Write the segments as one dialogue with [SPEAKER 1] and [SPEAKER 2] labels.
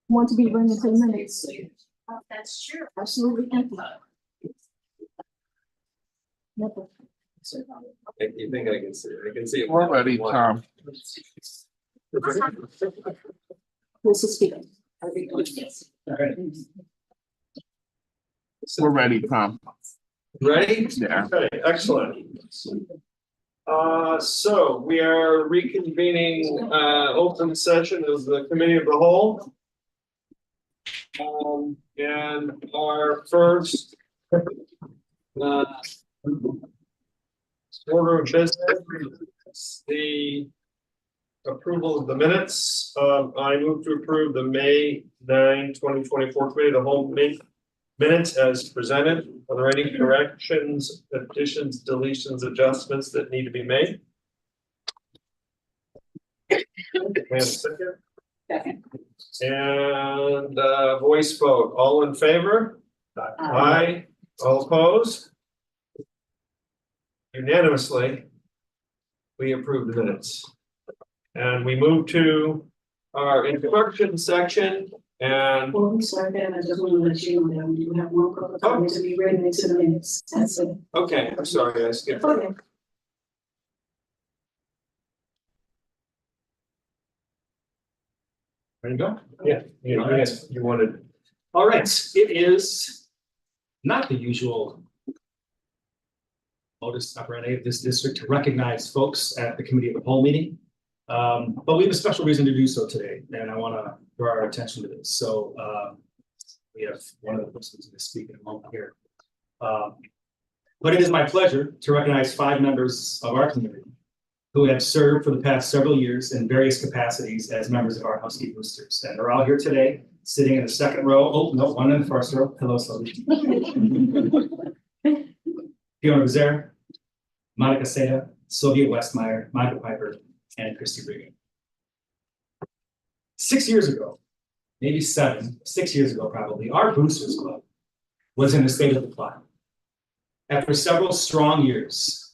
[SPEAKER 1] Want to be bringing to the minutes.
[SPEAKER 2] That's true.
[SPEAKER 1] Absolutely empty. Nothing.
[SPEAKER 3] You think I can see it? I can see it.
[SPEAKER 4] We're ready, Tom.
[SPEAKER 1] Who's the speaker?
[SPEAKER 4] We're ready, Tom.
[SPEAKER 3] Ready?
[SPEAKER 4] Yeah.
[SPEAKER 3] Okay, excellent. So we are reconvening, open session of the committee of the whole. And our first, order of business, the approval of the minutes. I move to approve the May 9, 2024 committee of the whole minutes as presented. Are there any corrections, additions, deletions, adjustments that need to be made? May I have a second?
[SPEAKER 2] Second.
[SPEAKER 3] And voice vote. All in favor? Aye. All opposed? Unanimously, we approve the minutes. And we move to our introduction section. And
[SPEAKER 1] Well, we start that, I just want to let you know that we do have one public comment to be read into the minutes. That's it.
[SPEAKER 3] okay, I'm sorry, I skipped.
[SPEAKER 1] Okay.
[SPEAKER 5] Ready to go?
[SPEAKER 3] Yeah, you wanted.
[SPEAKER 5] All right, it is not the usual modus operandi of this district to recognize folks at the committee of the whole meeting. But we have a special reason to do so today, and I want to draw our attention to this. So we have one of the persons going to speak in a moment here. But it is my pleasure to recognize 5 members of our community who have served for the past several years in various capacities as members of our Husky Boosters. And they're all here today, sitting in the second row. Oh, no, one in the first row. Hello, Sylvie. Fiona Rozier, Monica Seda, Sylvia Westmeyer, Michael Piper, and Christy Regan. 6 years ago, maybe 6 years ago probably, our Boosters Club was in a state of decline. After several strong years,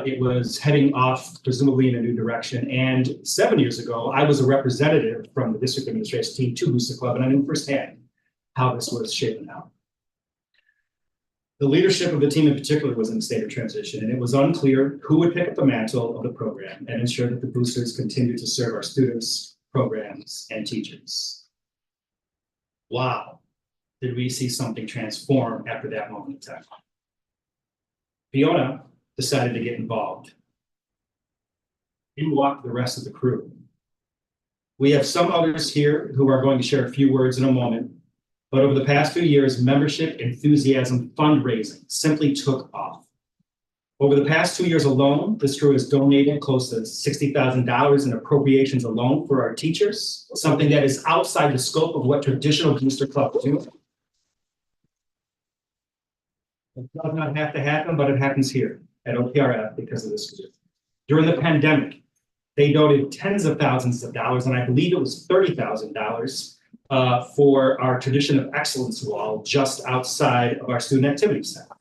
[SPEAKER 5] it was heading off, presumably in a new direction. And 7 years ago, I was a representative from the district administration team to Booster Club, and I knew firsthand how this was shaping out. The leadership of the team in particular was in a state of transition, and it was unclear who would pick up the mantle of the program and ensure that the boosters continued to serve our students, programs, and teachers. Wow, did we see something transform after that moment in time? Fiona decided to get involved. In walked the rest of the crew. We have some others here who are going to share a few words in a moment, but over the past few years, membership, enthusiasm, fundraising simply took off. Over the past 2 years alone, this crew has donated close to $60,000 in appropriations alone for our teachers, something that is outside the scope of what traditional booster clubs do. It does not have to happen, but it happens here at OPRF because of this group. During the pandemic, they donated tens of thousands of dollars, and I believe it was $30,000 for our Tradition of Excellence wall just outside of our Student Activity Center.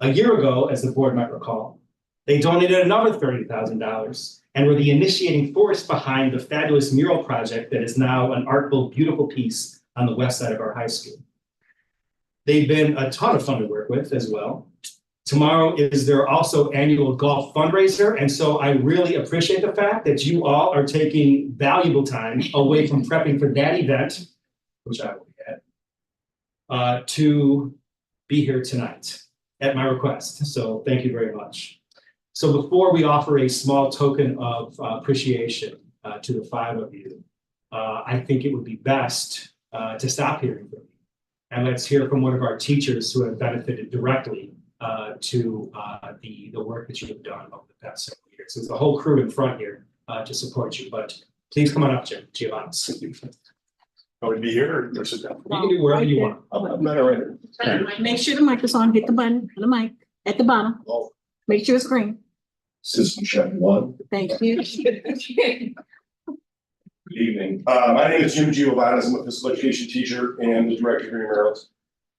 [SPEAKER 5] A year ago, as the board might recall, they donated another $30,000 and were the initiating force behind the fabulous mural project that is now an artful, beautiful piece on the west side of our high school. They've been a ton of fun to work with as well. Tomorrow is their also annual golf fundraiser, and so I really appreciate the fact that you all are taking valuable time away from prepping for that event, which I will be at, to be here tonight at my request. So thank you very much. So before we offer a small token of appreciation to the 5 of you, I think it would be best to stop hearing from you. And let's hear from one of our teachers who have benefited directly to the work that you have done over the past several years. There's a whole crew in front here to support you, but please come on up, Giovanni.
[SPEAKER 6] Want to be here or sit down?
[SPEAKER 5] You can do wherever you want.
[SPEAKER 6] I'm not right here.
[SPEAKER 1] Make sure the mic is on, hit the button, on the mic, at the bottom.
[SPEAKER 6] Oh,
[SPEAKER 1] Make sure it's green.
[SPEAKER 6] system check 1.
[SPEAKER 1] Thank you.
[SPEAKER 6] Good evening. My name is Jim Giovanni. I'm a physical education teacher and the director here in Maryland.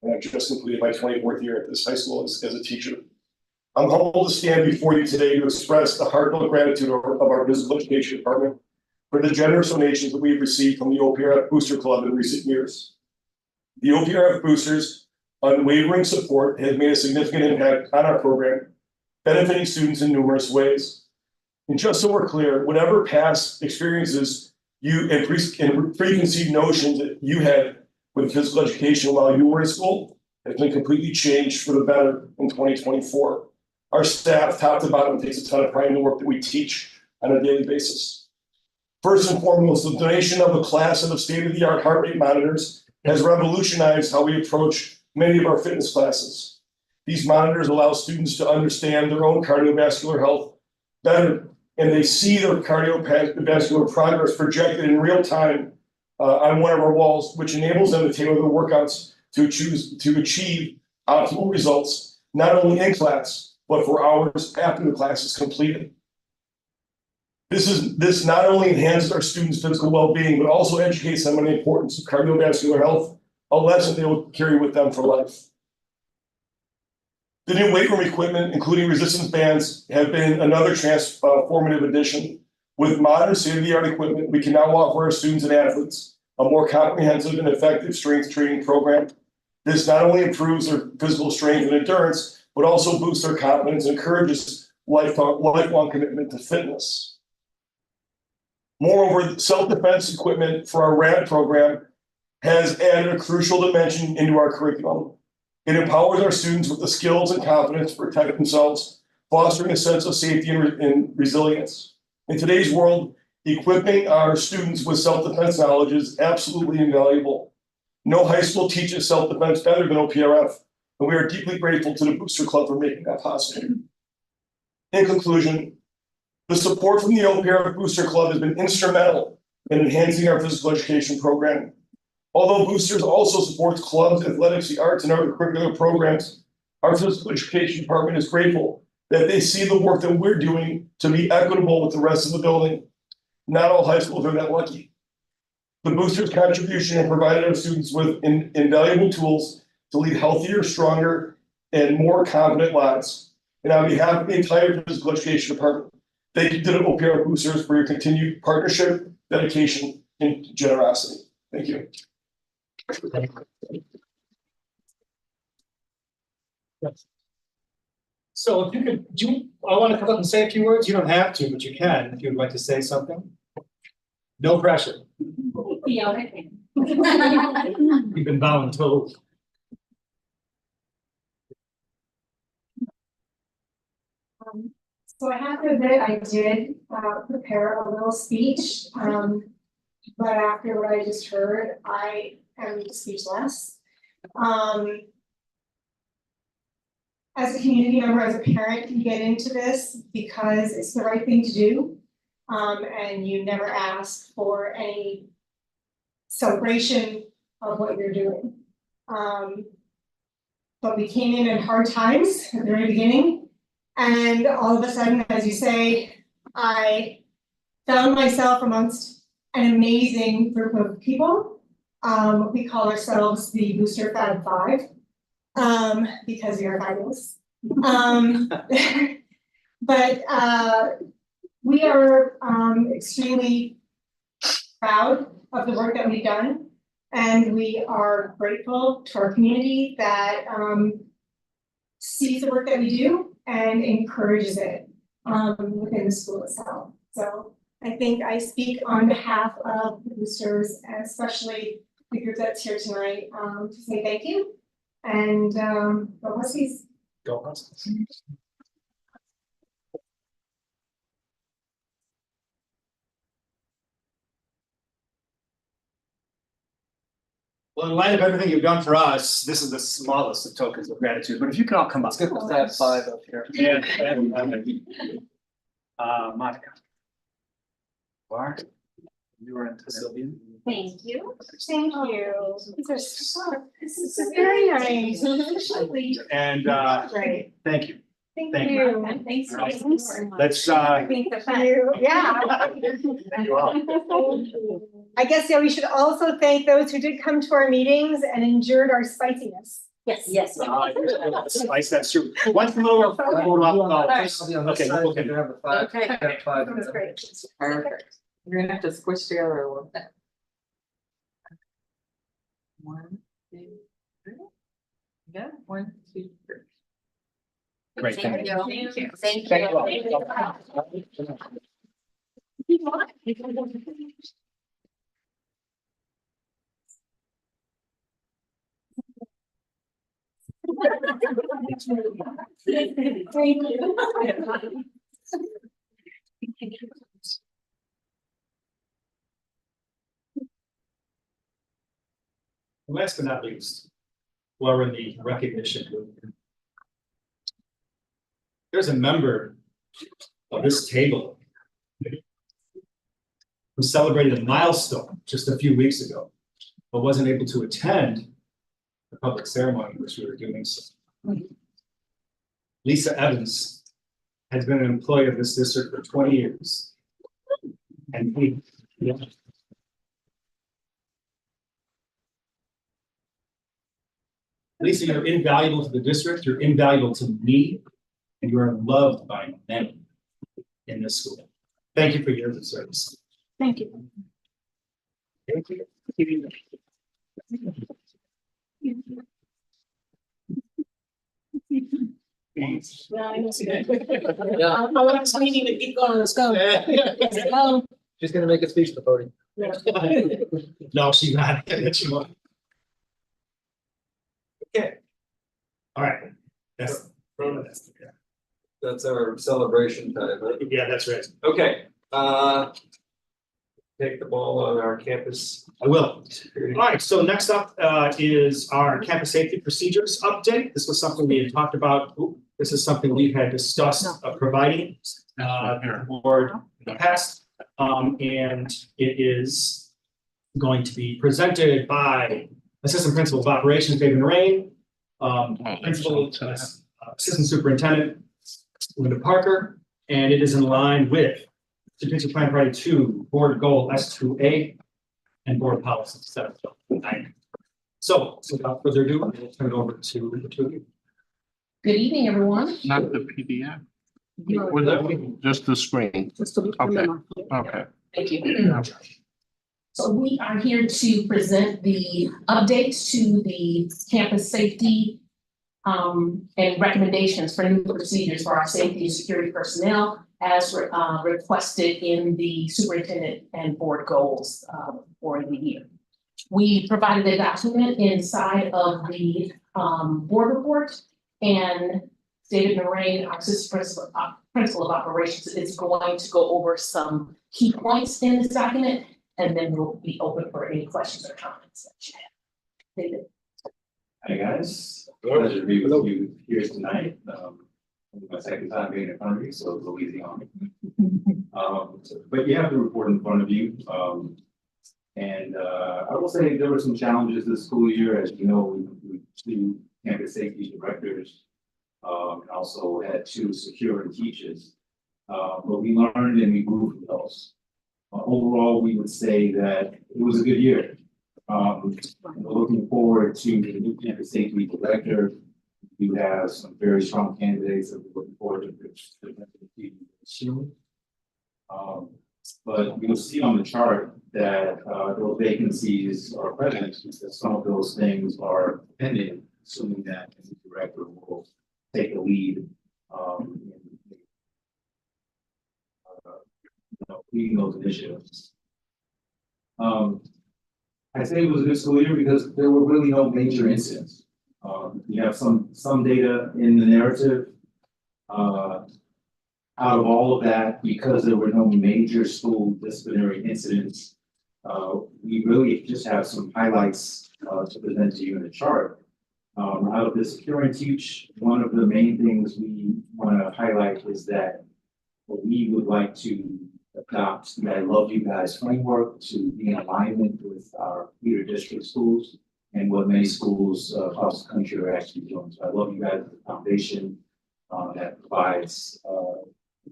[SPEAKER 6] And I've just completed my 24th year at this high school as a teacher. I'm humbled to stand before you today to express the heartfelt gratitude of our physical education department for the generous donations that we've received from the OPRF Booster Club in recent years. The OPRF Boosters' unwavering support has made a significant impact on our program, benefiting students in numerous ways. And just so we're clear, whatever past experiences and preconceived notions that you had with physical education while you were in school has been completely changed for the better in 2024. Our staff, top to bottom, takes a ton of pride in the work that we teach on a daily basis. First and foremost, the donation of a class of state-of-the-art heart rate monitors has revolutionized how we approach many of our fitness classes. These monitors allow students to understand their own cardiovascular health better, and they see their cardiovascular progress projected in real time on one of our walls, which enables them to tailor their workouts to achieve optimal results, not only in class, but for hours after the class is completed. This not only enhances our students' physical well-being, but also educates them on the importance of cardiovascular health, a lesson they will carry with them for life. The new weight room equipment, including resistance bands, have been another transformative addition. With modern state-of-the-art equipment, we can now offer our students and athletes a more comprehensive and effective strength training program. This not only improves their physical strength and endurance, but also boosts their confidence and encourages lifelong commitment to fitness. Moreover, self-defense equipment for our RAD program has added a crucial dimension into our curriculum. It empowers our students with the skills and confidence to protect themselves, fostering a sense of safety and resilience. In today's world, equipping our students with self-defense knowledge is absolutely invaluable. No high school teaches self-defense better than OPRF, and we are deeply grateful to the Booster Club for making that possible. In conclusion, the support from the OPRF Booster Club has been instrumental in enhancing our physical education program. Although Boosters also supports clubs, athletics, the arts, and other curricular programs, our physical education department is grateful that they see the work that we're doing to be equitable with the rest of the building. Not all high schools are that lucky. The Boosters' contribution has provided our students with invaluable tools to lead healthier, stronger, and more confident lives. And on behalf of the entire physical education department, thank you to the OPRF Boosters for your continued partnership, dedication, and generosity. Thank you.
[SPEAKER 5] So if you could, I want to come up and say a few words. You don't have to, but you can if you'd like to say something. No pressure.
[SPEAKER 2] Yeah, I think.
[SPEAKER 5] You've been voluntold.
[SPEAKER 4] So I have to admit, I did prepare a little speech, but after what I just heard, I am speechless. As a community member, as a parent, you get into this because it's the right thing to do, and you never ask for any celebration of what you're doing. But we came in hard times at the very beginning. And all of a sudden, as you say, I found myself amongst an amazing group of people. We call ourselves the Booster Fab Five, because we are fabulous. But we are extremely proud of the work that we've done. And we are grateful to our community that sees the work that we do and encourages it within the school itself. So I think I speak on behalf of the boosters, and especially the group that's here tonight, to say thank you. And go Huskies.
[SPEAKER 5] Go Huskies. Well, in light of everything you've done for us, this is the smallest of tokens of gratitude, but if you could all come up.
[SPEAKER 7] Let's get the Fab Five up here.
[SPEAKER 5] And Monica.
[SPEAKER 7] Mark, you were into Sylvia.
[SPEAKER 2] Thank you.
[SPEAKER 4] Thank you. These are this is very nice.
[SPEAKER 5] And
[SPEAKER 4] Great.
[SPEAKER 5] thank you.
[SPEAKER 4] Thank you.
[SPEAKER 2] And thanks.
[SPEAKER 5] Right.
[SPEAKER 2] very much.
[SPEAKER 5] Let's
[SPEAKER 4] Thank you. Yeah.
[SPEAKER 5] thank you all.
[SPEAKER 4] I guess, yeah, we should also thank those who did come to our meetings and endured our spiciness.
[SPEAKER 2] Yes, yes.
[SPEAKER 5] Spice, that's true. Once a little. Okay, okay.
[SPEAKER 7] You have the five.
[SPEAKER 2] Okay.
[SPEAKER 7] Fab Five.
[SPEAKER 4] That was great.
[SPEAKER 7] Perfect.
[SPEAKER 8] You're gonna have to switch together a little bit. 1, 2, 3. Yeah, 1, 2, 3.
[SPEAKER 5] Great, thank you.
[SPEAKER 2] Thank you.
[SPEAKER 8] Thank you.
[SPEAKER 5] Last but not least, while we're in the recognition movement, there's a member of this table who celebrated a milestone just a few weeks ago, but wasn't able to attend the public ceremony which we were doing. So, Lisa Evans has been an employee of this district for 20 years. And yeah. Lisa, you're invaluable to the district, you're invaluable to me, and you are loved by many in this school. Thank you for your service.
[SPEAKER 1] Thank you.
[SPEAKER 5] Thank you.
[SPEAKER 8] Yeah.
[SPEAKER 1] I want this meeting to keep going, let's go. Oh.
[SPEAKER 7] She's gonna make a speech at the podium.
[SPEAKER 5] No, she's not. She won't. Okay. All right. That's.
[SPEAKER 3] That's our celebration time, right?
[SPEAKER 5] Yeah, that's right.
[SPEAKER 3] Okay, take the ball on our campus.
[SPEAKER 5] I will. All right, so next up is our campus safety procedures update. This was something we had talked about. This is something we had discussed providing the board in the past. And it is going to be presented by Assistant Principal of Operations, David Rain, Principal, Assistant Superintendent, Linda Parker, and it is in line with strategic plan priority 2, board goal S2A, and board policy 7.9. So without further ado, I'll turn it over to the two of you.
[SPEAKER 9] Good evening, everyone.
[SPEAKER 10] Not the PDF,
[SPEAKER 9] You're-
[SPEAKER 10] was that just the screen?
[SPEAKER 1] Just to
[SPEAKER 10] Okay.
[SPEAKER 1] remember.
[SPEAKER 10] Okay.
[SPEAKER 9] Thank you. So we are here to present the updates to the campus safety and recommendations for new procedures for our safety and security personnel as requested in the superintendent and board goals for the year. We provided a document inside of the board report, and David Moraine, our assistant principal of operations, is going to go over some key points in this document, and then we'll be open for any questions or comments that you have. David.
[SPEAKER 11] Hi, guys. Pleasure to be with you here tonight. My second time being in front of you, so it's a little easy on me. But you have the report in front of you. And I will say there were some challenges this school year. As you know, we two campus safety directors, and also had 2 security teachers. But we learned and we grew from those. Overall, we would say that it was a good year. Looking forward to the new campus safety director. You have some very strong candidates that we're looking forward to. But you'll see on the chart that those vacancies are present, because some of those things are pending, assuming that the director will take the lead leading those initiatives. I say it was a good school year because there were really no major incidents. You have some data in the narrative. Out of all of that, because there were no major school disciplinary incidents, we really just have some highlights to present to you in the chart. Out of the secure and teach, one of the main things we want to highlight is that we would like to adopt the I Love You Guys framework to be in alignment with our feeder district schools and what many schools across the country are actually doing. So I Love You Guys is a foundation that provides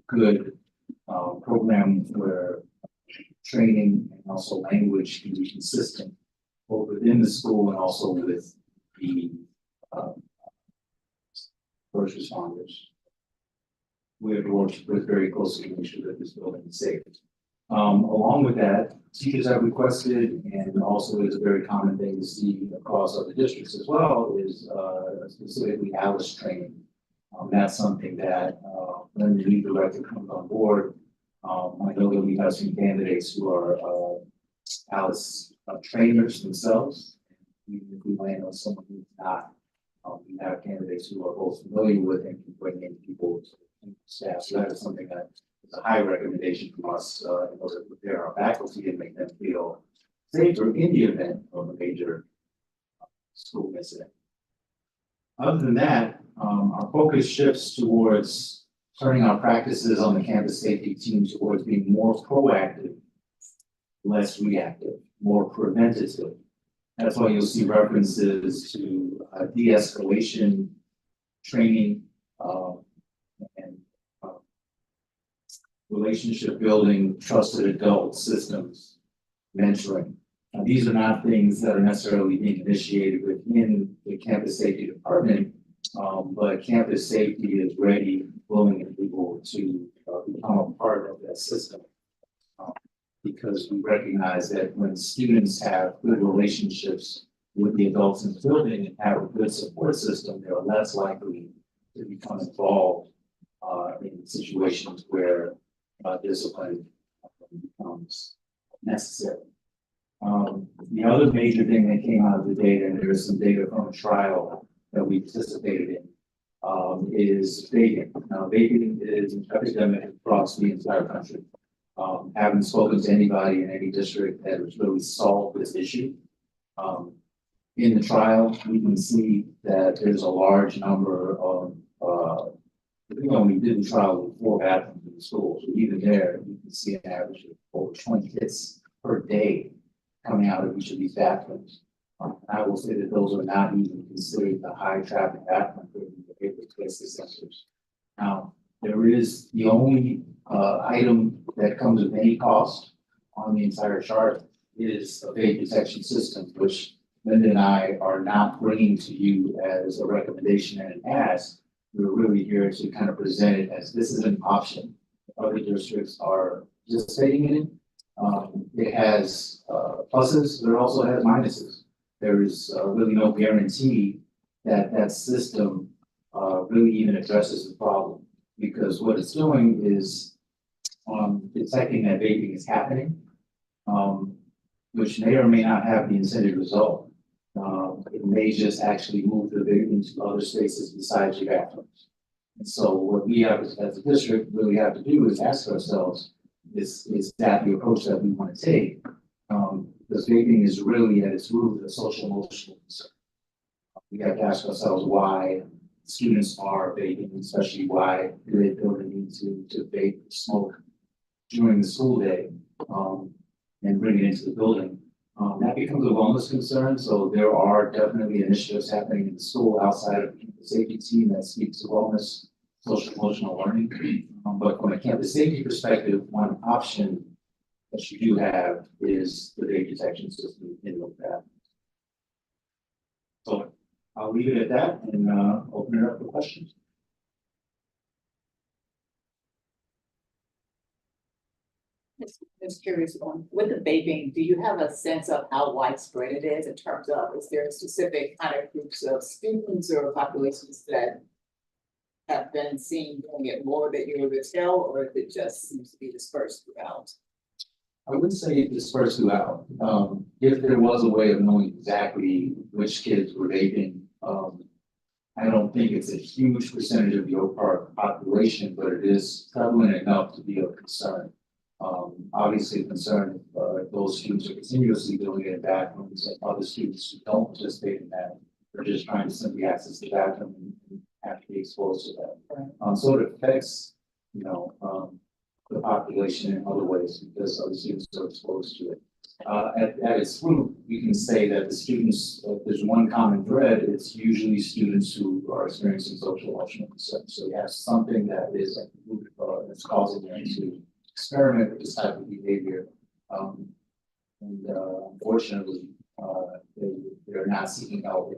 [SPEAKER 11] good program where training and also language can be consistent both within the school and also with the first responders. We have worked with very closely to make sure that this building is safe. Along with that, teachers have requested, and also is a very common thing to see across other districts as well, is specifically Alice training. That's something that when the new director comes on board, I know that we have some candidates who are Alice trainers themselves. Even if we land on someone who's not, we have candidates who are both familiar with and can bring in people to staff. So that is something that is a high recommendation from us in order to prepare our faculty and make them feel safer in the event of a major school incident. Other than that, our focus shifts towards turning our practices on the campus safety team towards being more proactive, less reactive, more preventative. That's why you'll see references to de-escalation training and relationship building, trusted adult systems, mentoring. Now, these are not things that are necessarily being initiated within the campus safety department, but campus safety is ready, willing, and able to become a part of that system. Because we recognize that when students have good relationships with the adults in the building and have a good support system, they're less likely to become involved in situations where discipline becomes necessary. The other major thing that came out of the data, and there is some data from a trial that we participated in, is vaping. Now, vaping is an epidemic across the entire country. Haven't spoken to anybody in any district that has really solved this issue. In the trial, we can see that there's a large number of, we did the trial with 4 bathrooms in the schools, so even there, you can see an average of over 20 hits per day coming out of each of these bathrooms. I will say that those are not even considered the high traffic bathrooms for the behavioral crisis centers. Now, there is the only item that comes with any cost on the entire chart is a vape detection system, which Linda and I are not bringing to you as a recommendation and an ask. We're really here to kind of present it as this is an option. Other districts are participating in it. It has pluses, but it also has minuses. There is really no guarantee that that system really even addresses the problem, because what it's doing is detecting that vaping is happening, which may or may not have the intended result. It may just actually move the vaping to other spaces besides your bathrooms. And so what we have as a district really have to do is ask ourselves, is that the approach that we want to take? Because vaping is really at its root a social emotional concern. We have to ask ourselves why students are vaping, especially why do they feel the need to vape, smoke during the school day, and bring it into the building. That becomes a wellness concern, so there are definitely initiatives happening in the school outside of the safety team that speaks to wellness, social emotional learning. But from a campus safety perspective, one option that you do have is the vape detection system in the lab. So I'll leave it at that and open it up for questions.
[SPEAKER 8] Just curious on, with the vaping, do you have a sense of how widespread it is in terms of, is there specific kind of groups of students or populations that have been seen doing it more that you're able to tell, or if it just seems to be dispersed throughout?
[SPEAKER 11] I would say dispersed throughout. If there was a way of knowing exactly which kids were vaping, I don't think it's a huge percentage of the overall population, but it is prevalent enough to be of concern. Obviously, concern if those students are continuously doing it in bathrooms and other students who don't participate in that, they're just trying to simply access the bathroom and have to be exposed to that. So it affects, the population in other ways because other students are exposed to it. At its root, we can say that the students, there's one common thread, it's usually students who are experiencing social emotional concern. So you have something that is at the root that's causing them to experiment with this type of behavior. Unfortunately, they're not seeking help.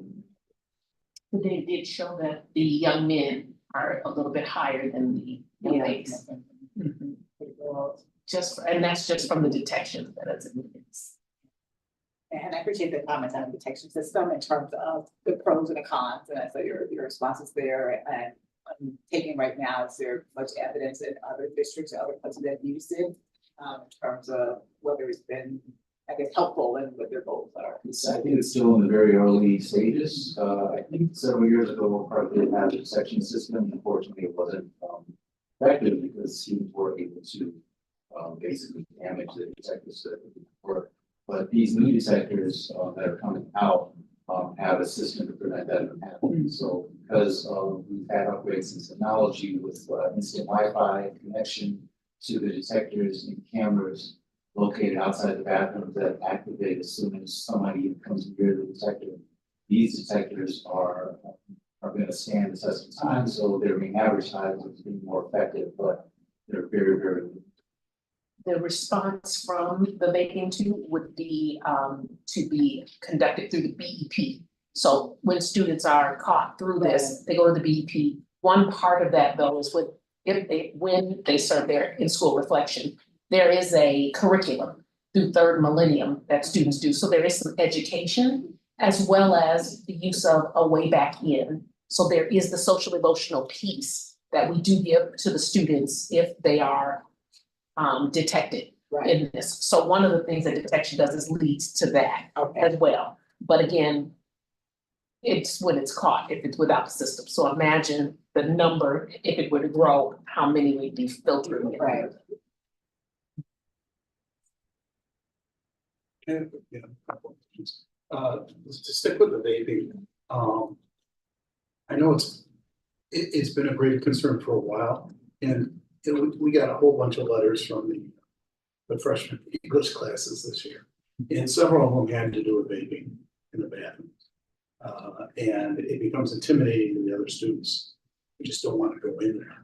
[SPEAKER 9] But they did show that the young men are a little bit higher than the young ladies. and that's just from the detection that it's.
[SPEAKER 8] And I appreciate the comments on the detection system in terms of the pros and the cons, and so your responses there, and I'm taking right now, is there much evidence in other districts, or other places that use it? In terms of whether it's been, I guess, helpful and what their goals are.
[SPEAKER 11] I think it's still in the very early stages. I think several years ago, part of the hazard detection system, unfortunately, it wasn't effective because students were able to basically damage the detectors that work. But these new detectors that are coming out have a system to prevent that from happening. So because we've had upgrades in technology with instant Wi-Fi connection to the detectors and cameras located outside the bathroom that activate as soon as somebody comes near the detector. These detectors are going to stand the test of time, so they're being advertised as being more effective, but they're very, very.
[SPEAKER 9] The response from the vaping tube would be to be conducted through the BEP. So when students are caught through this, they go to the BEP. One part of that though is when they serve their in-school reflection, there is a curriculum through third millennium that students do. So there is some education as well as the use of a way back in. So there is the social emotional piece that we do give to the students if they are detected in this. So one of the things that detection does is leads to that as well. But again, it's when it's caught, if it's without the system. So imagine the number, if it were to grow, how many would be filtering.
[SPEAKER 8] Right.
[SPEAKER 12] And, you know, a couple of questions. To stick with the vaping, I know it's been a great concern for a while, and we got a whole bunch of letters from the freshman English classes this year, and several of them had to do with vaping in the bathroom. And it becomes intimidating to the other students who just don't want to go in there.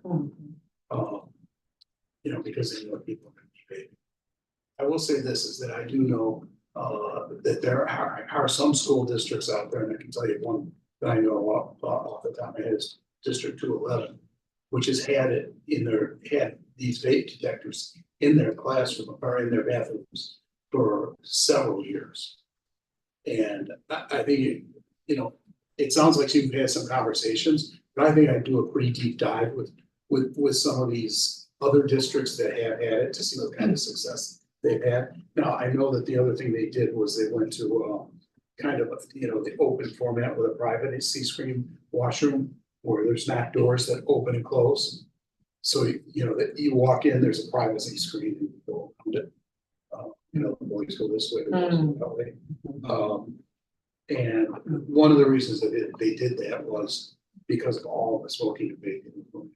[SPEAKER 12] You know, because they know people are going to be vaping. I will say this, is that I do know that there are some school districts out there, and I can tell you one that I know off the top of my head is District 211, which has had these vape detectors in their classroom or in their bathrooms for several years. And I think, it sounds like you've had some conversations, but I think I'd do a pretty deep dive with some of these other districts that have had it to see what kind of success they've had. Now, I know that the other thing they did was they went to kind of, the open format with a private C-screen washroom where there's not doors that open and close. So, that you walk in, there's a privacy screen and you go around it. The boys go this way, the girls go that way. And one of the reasons that they did that was because of all the smoking and vaping.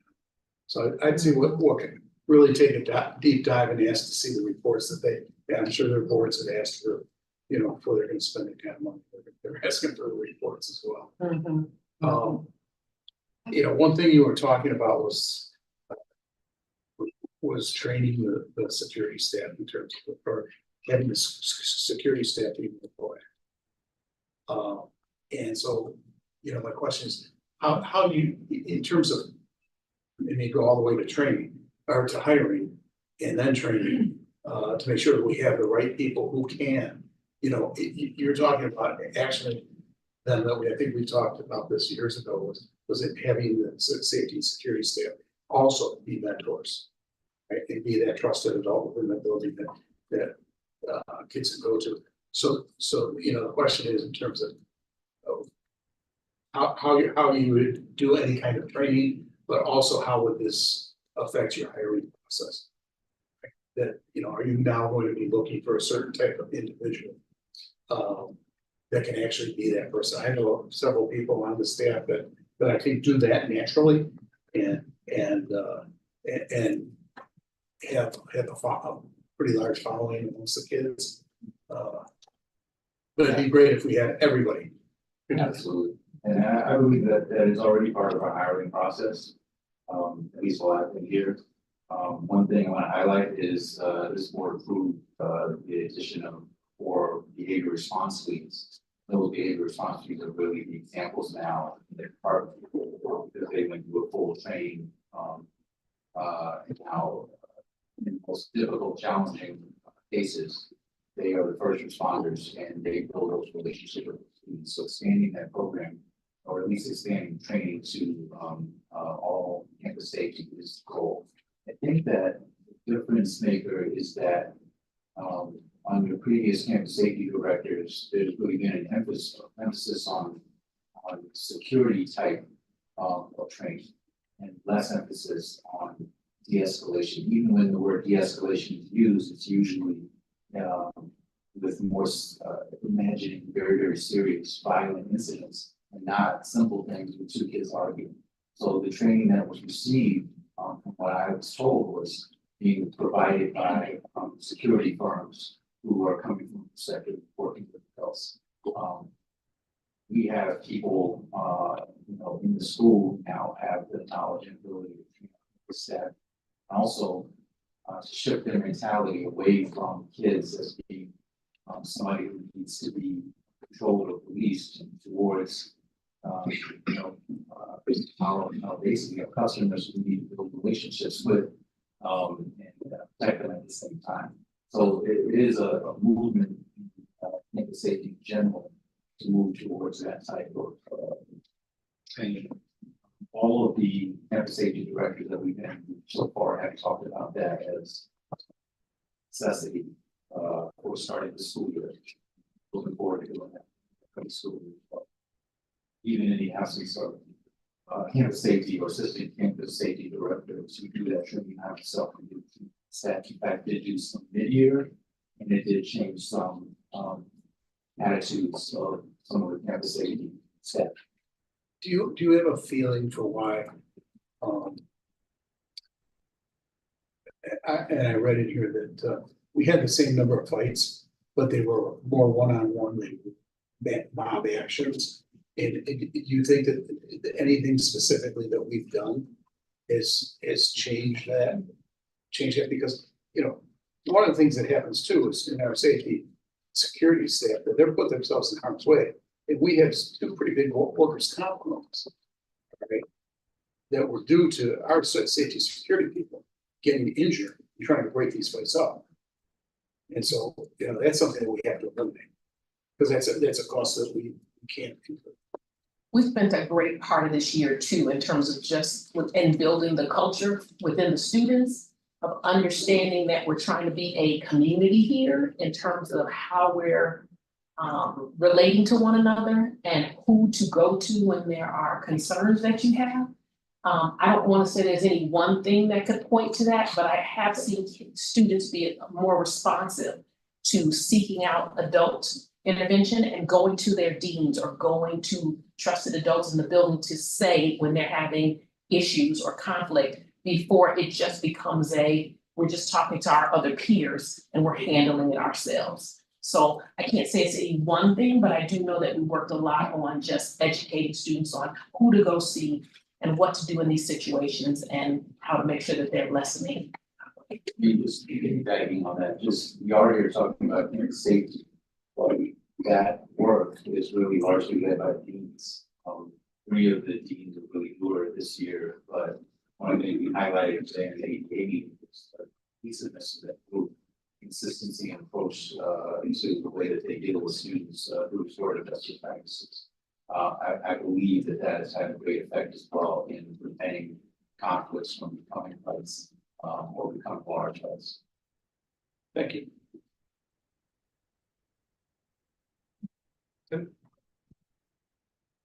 [SPEAKER 12] So I'd say what can really take a deep dive and ask to see the reports that I'm sure their boards have asked for, before they're going to spend that kind of money. They're asking for the reports as well. One thing you were talking about was training the security staff in terms of, or having the security staff even deployed. And so, my question is, how do you, in terms of, maybe go all the way to training or to hiring and then training, to make sure that we have the right people who can, you're talking about actually, then I think we talked about this years ago, was it having the safety and security staff also be mentors, right? And be that trusted adult within the building that kids can go to. So, the question is in terms of how you would do any kind of training, but also how would this affect your hiring process? Right? That, are you now going to be looking for a certain type of individual that can actually be that person? I know several people on the staff that I think do that naturally and have a pretty large following amongst the kids. But it'd be great if we had everybody.
[SPEAKER 11] Absolutely. And I believe that is already part of our hiring process, at least while I've been here. One thing I want to highlight is this board approved the addition of 4 behavior response leads. Those behavior response leads are really the examples now. They're part of because they went through a full training. Now in the most difficult, challenging cases, they are the first responders and they build those relationships with students. So expanding that program, or at least expanding training to all campus safety is the goal. I think that the difference maker is that under previous campus safety directors, there's really been an emphasis on security type of training and less emphasis on de-escalation. Even when the word de-escalation is used, it's usually with more imagining very, very serious violent incidents and not simple things with two kids arguing. So the training that was received, from what I was told, was being provided by security firms who are coming from the sector working with us. We have people, in the school now have the knowledge and ability to train the staff. Also, to shift their mentality away from kids as being somebody who needs to be controlled or policed towards, basically customers who need to build relationships with and protect them at the same time. So it is a movement in the safety in general to move towards that type of training. All of the campus safety directors that we've been so far have talked about that as necessity for starting the school year. Looking forward to doing that for the school year as well. Even in the absence of campus safety or assistant campus safety directors who do that training out itself. Staff, in fact, did do some mid-year, and it did change some attitudes of some of the campus safety staff.
[SPEAKER 12] Do you have a feeling for why? I read in here that we had the same number of fights, but they were more one-on-one than mob actions. And do you think that anything specifically that we've done has changed that? Because, one of the things that happens too is in our safety security staff that they're put themselves in harm's way. And we have two pretty big workers' comp claims, right, that were due to our safety security people getting injured and trying to break these fights up. And so, that's something that we have to eliminate because that's a cost that we can't incur.
[SPEAKER 9] We spent a great part of this year too, in terms of just within building the culture within the students of understanding that we're trying to be a community here in terms of how we're relating to one another and who to go to when there are concerns that you have. I don't want to say there's any one thing that could point to that, but I have seen students be more responsive to seeking out adult intervention and going to their deans or going to trusted adults in the building to say when they're having issues or conflict before it just becomes we're just talking to our other peers and we're handling it ourselves. So I can't say it's any one thing, but I do know that we worked a lot on just educating students on who to go see and what to do in these situations and how to make sure that they're lessening.
[SPEAKER 11] Just piggybacking on that, we are here talking about campus safety, but that work is really largely led by deans. 3 of the deans are really newer this year, but one of the things we highlighted today in the AD is the cohesiveness of that group, consistency and approach to the way that they deal with students through restorative justice practices. I believe that has had a great effect as well in preventing conflicts from becoming fights or become large fights.
[SPEAKER 3] Thank you.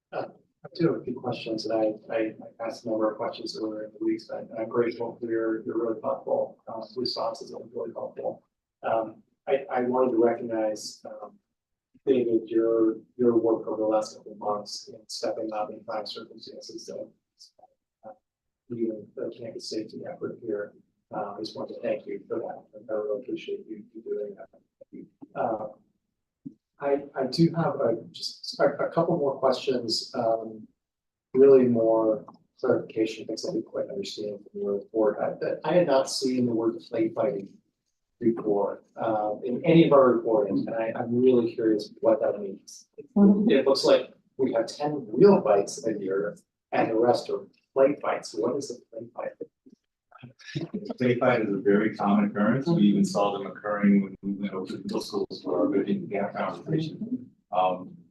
[SPEAKER 13] I do have a few questions, and I asked a number of questions earlier in the week, and I'm grateful for your really thoughtful responses. That was really helpful. I wanted to recognize, David, your work over the last couple of months in stepping up in prime circumstances that the campus safety effort here. I just want to thank you for that. I really appreciate you doing that. I do have just a couple more questions, really more clarification, things I didn't quite understand from your report. I had not seen the word play fighting before in any of our reporting, and I'm really curious what that means. It looks like we have 10 real fights a year, and the rest are play fights. What is a play fight?
[SPEAKER 11] Play fight is a very common occurrence. We even saw them occurring when we went over to middle schools for our good gap conversation.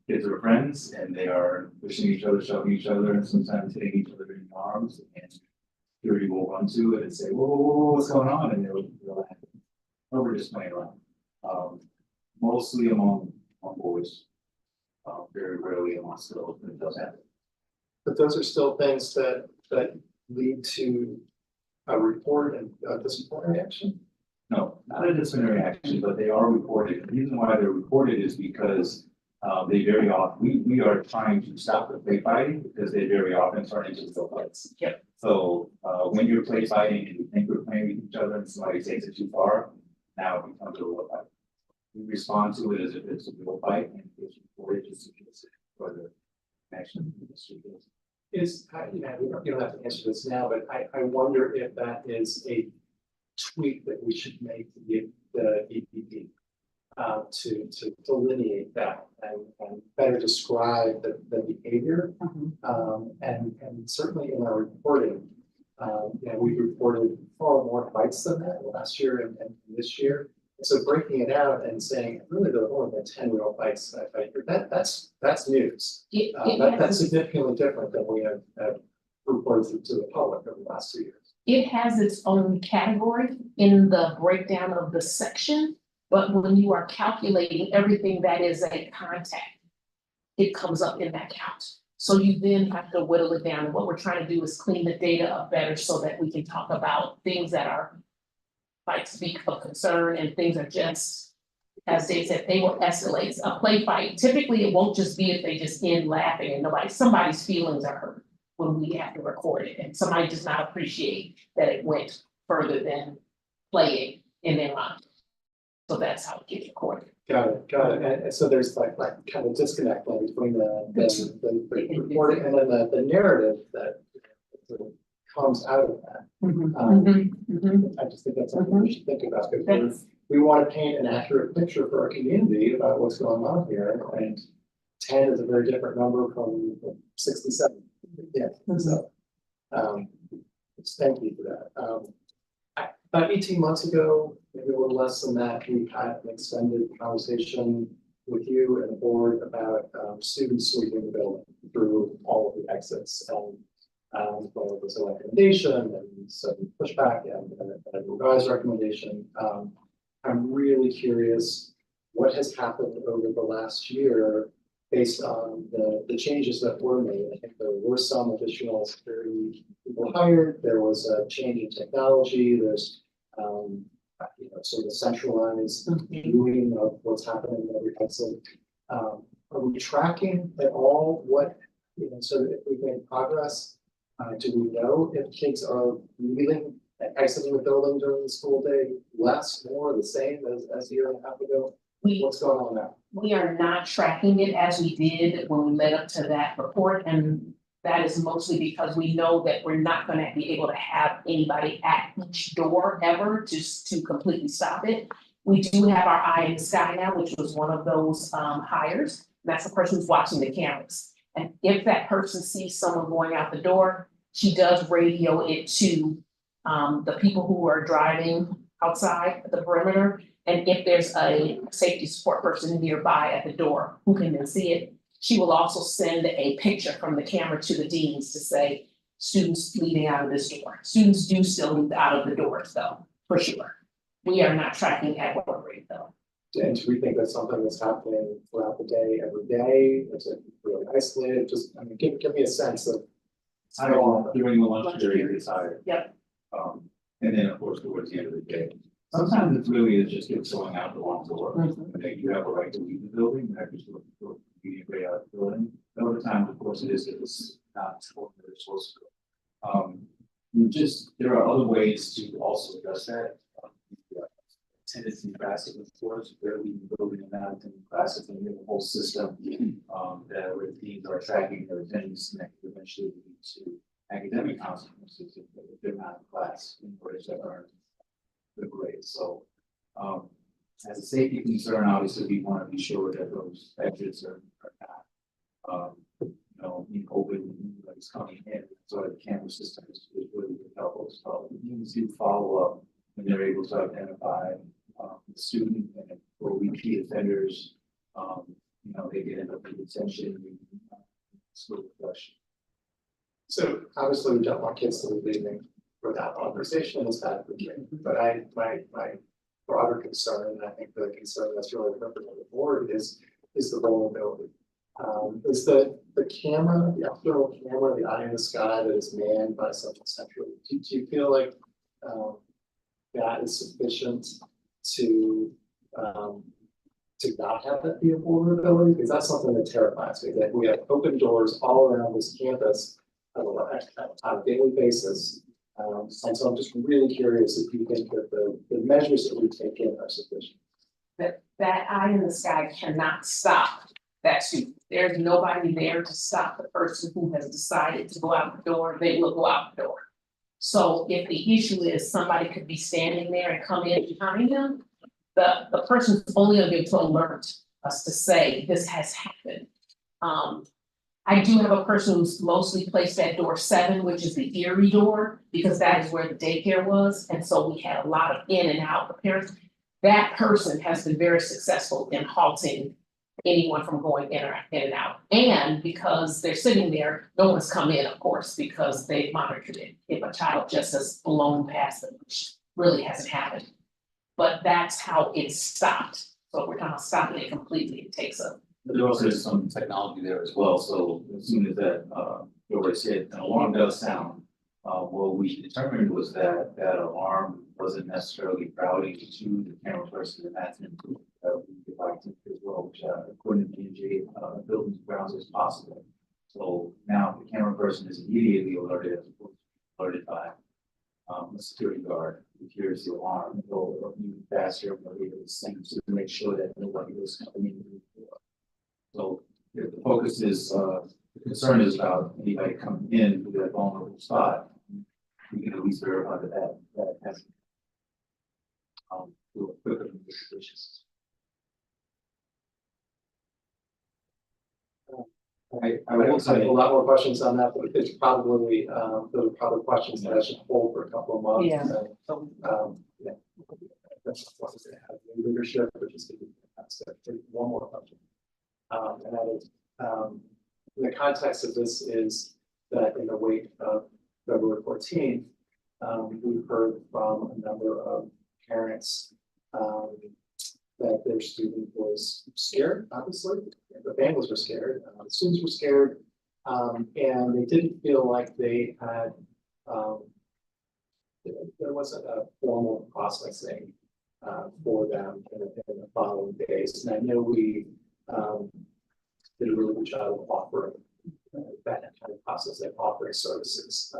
[SPEAKER 11] Kids are friends and they are pushing each other, shoving each other, and sometimes hitting each other in the arms. And security will run to it and say, whoa, whoa, whoa, what's going on? And they'll laugh. Or we're just playing around. Mostly among boys. Very rarely amongst girls, but it does happen.
[SPEAKER 13] But those are still things that lead to a report and a disciplinary action?
[SPEAKER 11] No, not a disciplinary action, but they are reported. The reason why they're reported is because they very often, we are trying to stop the play fighting because they very often turn into real fights.
[SPEAKER 9] Yep.
[SPEAKER 11] So when you're play fighting and you think we're playing with each other and somebody takes it too far, now it becomes a real fight. We respond to it as if it's a real fight and it's reported just to consider further action.
[SPEAKER 13] Is, you know, you don't have to answer this now, but I wonder if that is a tweak that we should make to the EPP. To delineate that and better describe the behavior. And certainly in our reporting, you know, we reported far more fights than that last year and this year. So breaking it out and saying, really, there were only 10 real fights that's news. That's significantly different than we have reported to the public over the last 2 years.
[SPEAKER 9] It has its own category in the breakdown of the section, but when you are calculating everything that is a contact, it comes up in that count. So you then have to whittle it down. And what we're trying to do is clean the data up better so that we can talk about things that are like speak of concern and things are just, as Dave said, they will escalate. A play fight, typically it won't just be if they just end laughing and somebody's feelings are hurt when we have to record it. And somebody does not appreciate that it went further than playing in their mind. So that's how it gets recorded.
[SPEAKER 13] Got it. And so there's like kind of disconnect between the reporting and then the narrative that sort of comes out of that. I just think that's something we should think about because we want to paint an accurate picture for our community about what's going on here. And 10 is a very different number from 67. Yeah. So thank you for that. About 18 months ago, maybe a little less than that, we had an extended conversation with you and the board about students sweeping the building through all of the exits. Well, it was a recommendation and some pushback and a revised recommendation. I'm really curious what has happened over the last year based on the changes that were made. I think there were some additional security people hired. There was a change in technology. There's you know, sort of centralized viewing of what's happening in every exit. Are we tracking at all what, you know, so if we've made progress? Do we know if kids are leaving, exiting the building during the school day less, more, the same as a year and a half ago? What's going on now?
[SPEAKER 9] We are not tracking it as we did when we led up to that report, and that is mostly because we know that we're not going to be able to have anybody at each door ever to completely stop it. We do have our eye in the sky now, which was one of those hires. That's the person who's watching the cameras. And if that person sees someone going out the door, she does radio it to the people who are driving outside the perimeter. And if there's a safety support person nearby at the door who can then see it, she will also send a picture from the camera to the deans to say, students leaving out of this door. Students do still leave out of the doors though, for sure. We are not tracking at what rate though.
[SPEAKER 13] And do we think that's something that's happening throughout the day, every day? Is it really isolated? Just, I mean, give me a sense of.
[SPEAKER 11] I don't want during the lunch period is higher.
[SPEAKER 9] Yep.
[SPEAKER 11] And then of course towards the end of the day. Sometimes it's really is just kids going out the wrong door. And then you have a right to leave the building, you have to sort of be a way out of the building. Other times, of course, it is if it's not what they're supposed to go. There are other ways to also address that. Attendance in classes, of course, where we building and not attending classes, and we have a whole system that where teams are tracking their attendance and that could eventually lead to academic consequences if they're not in class in grades that are the grades. So as a safety concern, obviously we want to be sure that those exits are not you know, being open, like it's coming in. So the camera system is really helpful. those, you do follow up when they're able to identify, the student and for repeat offenders, they get into detention, school reflection.
[SPEAKER 13] So obviously we don't want kids to be leaving without authorization, is that the case? But my broader concern, and I think the concern that's really represented on the board is the vulnerability. Is the camera, the external camera, the eye in the sky that is manned by something central, do you feel like that is sufficient to not have that be a vulnerability? Because that's something that terrifies me, that we have open doors all around this campus on a daily basis. And so I'm just really curious if you think that the measures that we've taken are sufficient.
[SPEAKER 9] That eye in the sky cannot stop that student. There's nobody there to stop the person who has decided to go out the door, they will go out the door. So if the issue is somebody could be standing there and come in behind them, the person's only gonna be able to alert us to say this has happened. I do have a person who's mostly placed at door 7, which is the Erie door, because that is where the daycare was, and so we had a lot of in and out of parents. That person has been very successful in halting anyone from going in and out. And because they're sitting there, no one's come in, of course, because they've monitored it. If a child just has blown past them, which really hasn't happened. But that's how it stopped. So if we're talking about stopping it completely, it takes a.
[SPEAKER 11] But there also is some technology there as well, so as soon as that, door is hit, an alarm does sound. What we determined was that alarm wasn't necessarily routing to the camera person, and that's an improvement that we would like to do as well, which according to P&G, buildings and grounds is possible. So now the camera person is immediately alerted, as opposed to alerted by a security guard who hears the alarm, and will move faster and will be able to sing to make sure that nobody was coming in. So if the focus is, the concern is about anybody coming in to that vulnerable spot, we can at least verify that has do a quicker investigations.
[SPEAKER 13] I will have a lot more questions on that, but it's probably, those are probably questions that I should hold for a couple of months.
[SPEAKER 9] Yeah.
[SPEAKER 13] Yeah. That's what I have new leadership, which is one more question. And that is, the context of this is that in the wake of February 14th, we've heard from a number of parents that their student was scared, obviously. The families were scared, the students were scared, and they didn't feel like they had, there wasn't a formal processing for them in the following days. And I know we did a really good job of offering that kind of processing, offering services.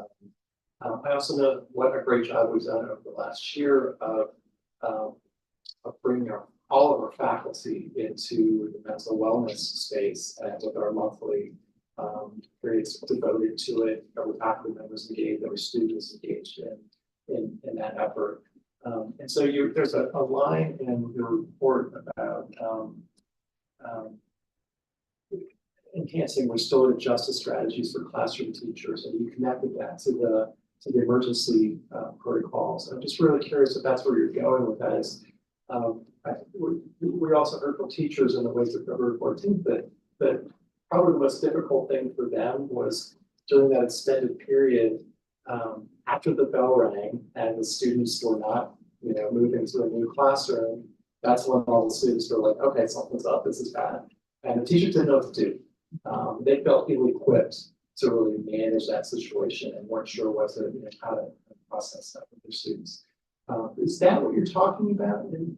[SPEAKER 13] I also know what a great job we've done over the last year of bringing all of our faculty into the mental wellness space, and with our monthly periods devoted to it, our faculty members engaged, our students engaged in that effort. And so there's a line in the report about enhancing restorative justice strategies for classroom teachers, and you connected that to the emergency protocols. I'm just really curious if that's where you're going with that. Is we also heard from teachers in the wake of February 14th that probably the most difficult thing for them was during that extended period after the bell rang and the students were not, moving to a new classroom. That's when all the students were like, okay, something's up, this is bad. And the teachers didn't know what to do. They felt ill-equipped to really manage that situation and weren't sure what to, how to process that with their students. Is that what you're talking about in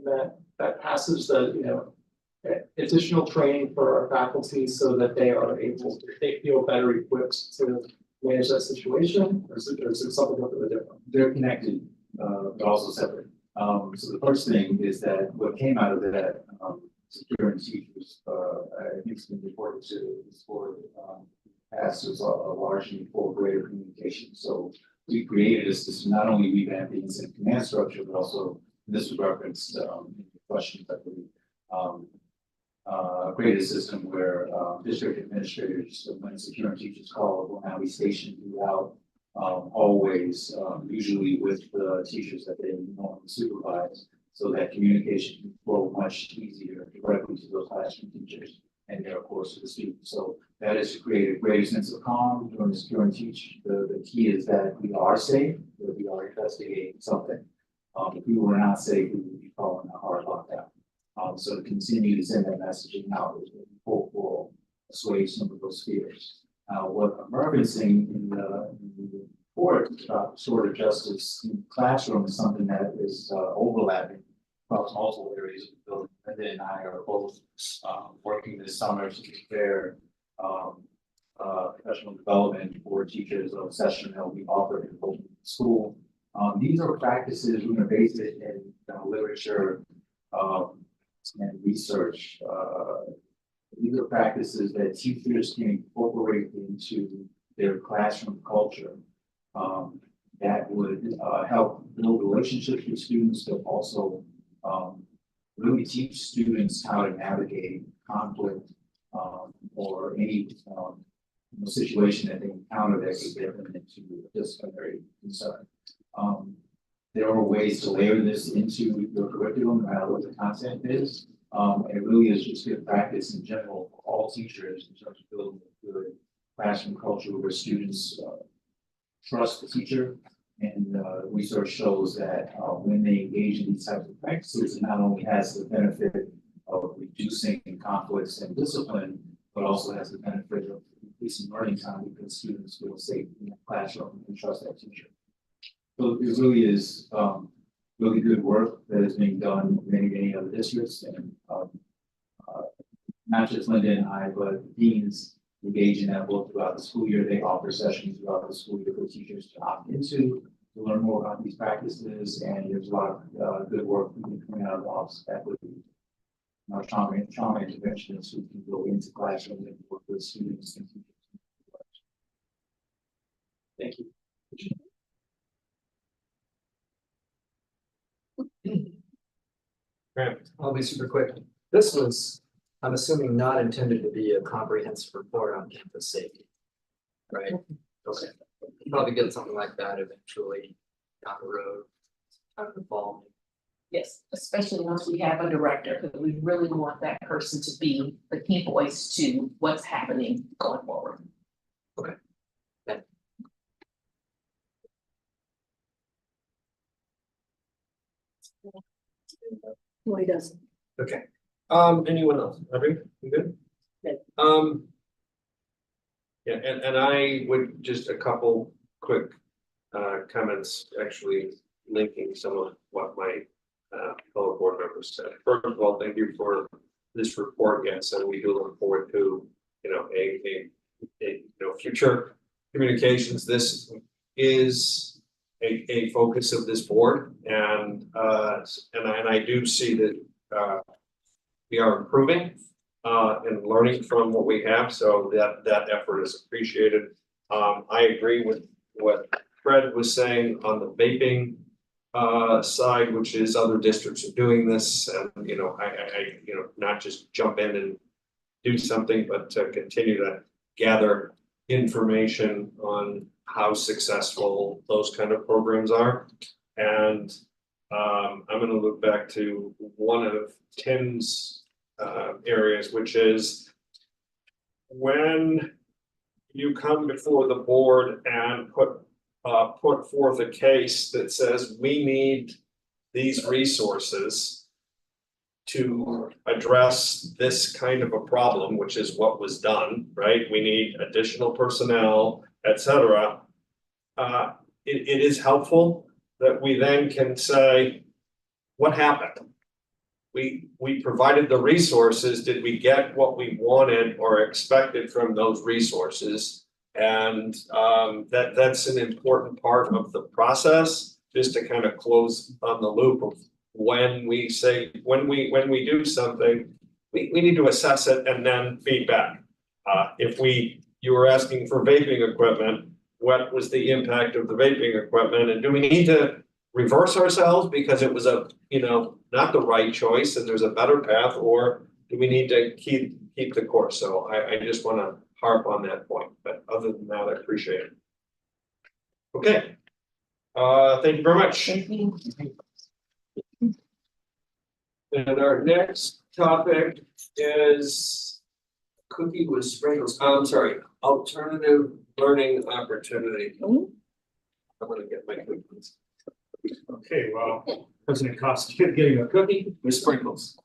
[SPEAKER 13] that passage, that additional training for our faculty so that they are able to, they feel better equipped to manage that situation, or is it something completely different?
[SPEAKER 11] They're connected, but also separate. So the first thing is that what came out of that, securing teachers, I think it's been reported to this board, passes a largely for greater communication. So we created a system, not only revamped the incident command structure, but also, this was referenced in the questions that we created a system where district administrators, when securing teachers call, will now be stationed throughout always, usually with the teachers that they normally supervise. So that communication can flow much easier directly to those classroom teachers and then of course to the students. So that is to create a greater sense of calm during teach. The key is that we are safe, that we are investigating something. If we were not safe, we would be following a hard lockdown. So to continue to send that messaging out is what we hope will assuage some of those fears. What I'm referencing in the report about shorter justice in the classroom is something that is overlapping across multiple areas of the building. Linda and I are both working this summer to prepare professional development for teachers of session that will be offered in the school. These are practices we're going to base it in literature and research. These are practices that teachers can incorporate into their classroom culture that would help build relationships with students, but also really teach students how to navigate conflict or any situation that they encounter that could get them into a disciplinary concern. There are ways to layer this into your curriculum, no matter what the content is. It really is just good practice in general for all teachers in terms of building a good classroom culture where students trust the teacher. And research shows that when they engage in these types of practices, it not only has the benefit of reducing conflicts and discipline, but also has the benefit of increasing learning time because students feel safe in the classroom and trust that teacher. So it really is really good work that is being done in many other districts, and not just Linda and I, but deans engage in that work throughout the school year. They offer sessions throughout the school year for teachers to opt into to learn more about these practices, and there's a lot of good work coming out of the office that would be our trauma interventionists who can go into classrooms and work with students and teachers. Thank you.
[SPEAKER 7] I'll be super quick. This was, I'm assuming, not intended to be a comprehensive report on campus safety. Right? Okay. Probably get something like that eventually down the road. Out the fall.
[SPEAKER 9] Yes, especially once we have a director, because we really want that person to be the key voice to what's happening going forward.
[SPEAKER 7] Okay.
[SPEAKER 1] No, he doesn't.
[SPEAKER 3] Okay. Anyone else? Everything good?
[SPEAKER 1] Good.
[SPEAKER 3] Yeah, and I would just a couple quick comments, actually linking some of what my fellow board members said. First of all, thank you for this report. Yes, and we do look forward to future communications. This is a focus of this board, and I do see that we are improving and learning from what we have, so that effort is appreciated. I agree with what Fred was saying on the vaping side, which is other districts are doing this, and I not just jump in and do something, but to continue to gather information on how successful those kind of programs are. And I'm going to look back to one of Tim's areas, which is when you come before the board and put forth a case that says we need these resources to address this kind of a problem, which is what was done, right? We need additional personnel, etc. It is helpful that we then can say, what happened? We provided the resources. Did we get what we wanted or expected from those resources? And that's an important part of the process, just to kind of close on the loop of when we say, when we do something, we need to assess it and then feedback. If you were asking for vaping equipment, what was the impact of the vaping equipment? And do we need to reverse ourselves because it was not the right choice and there's a better path, or do we need to keep the course? So I just want to harp on that point, but other than that, I appreciate it. Okay. Thank you very much. And our next topic is cookie with sprinkles. I'm sorry, alternative learning opportunity. I'm gonna get my cookies.
[SPEAKER 5] Okay, well, doesn't it cost getting a cookie?
[SPEAKER 3] With sprinkles.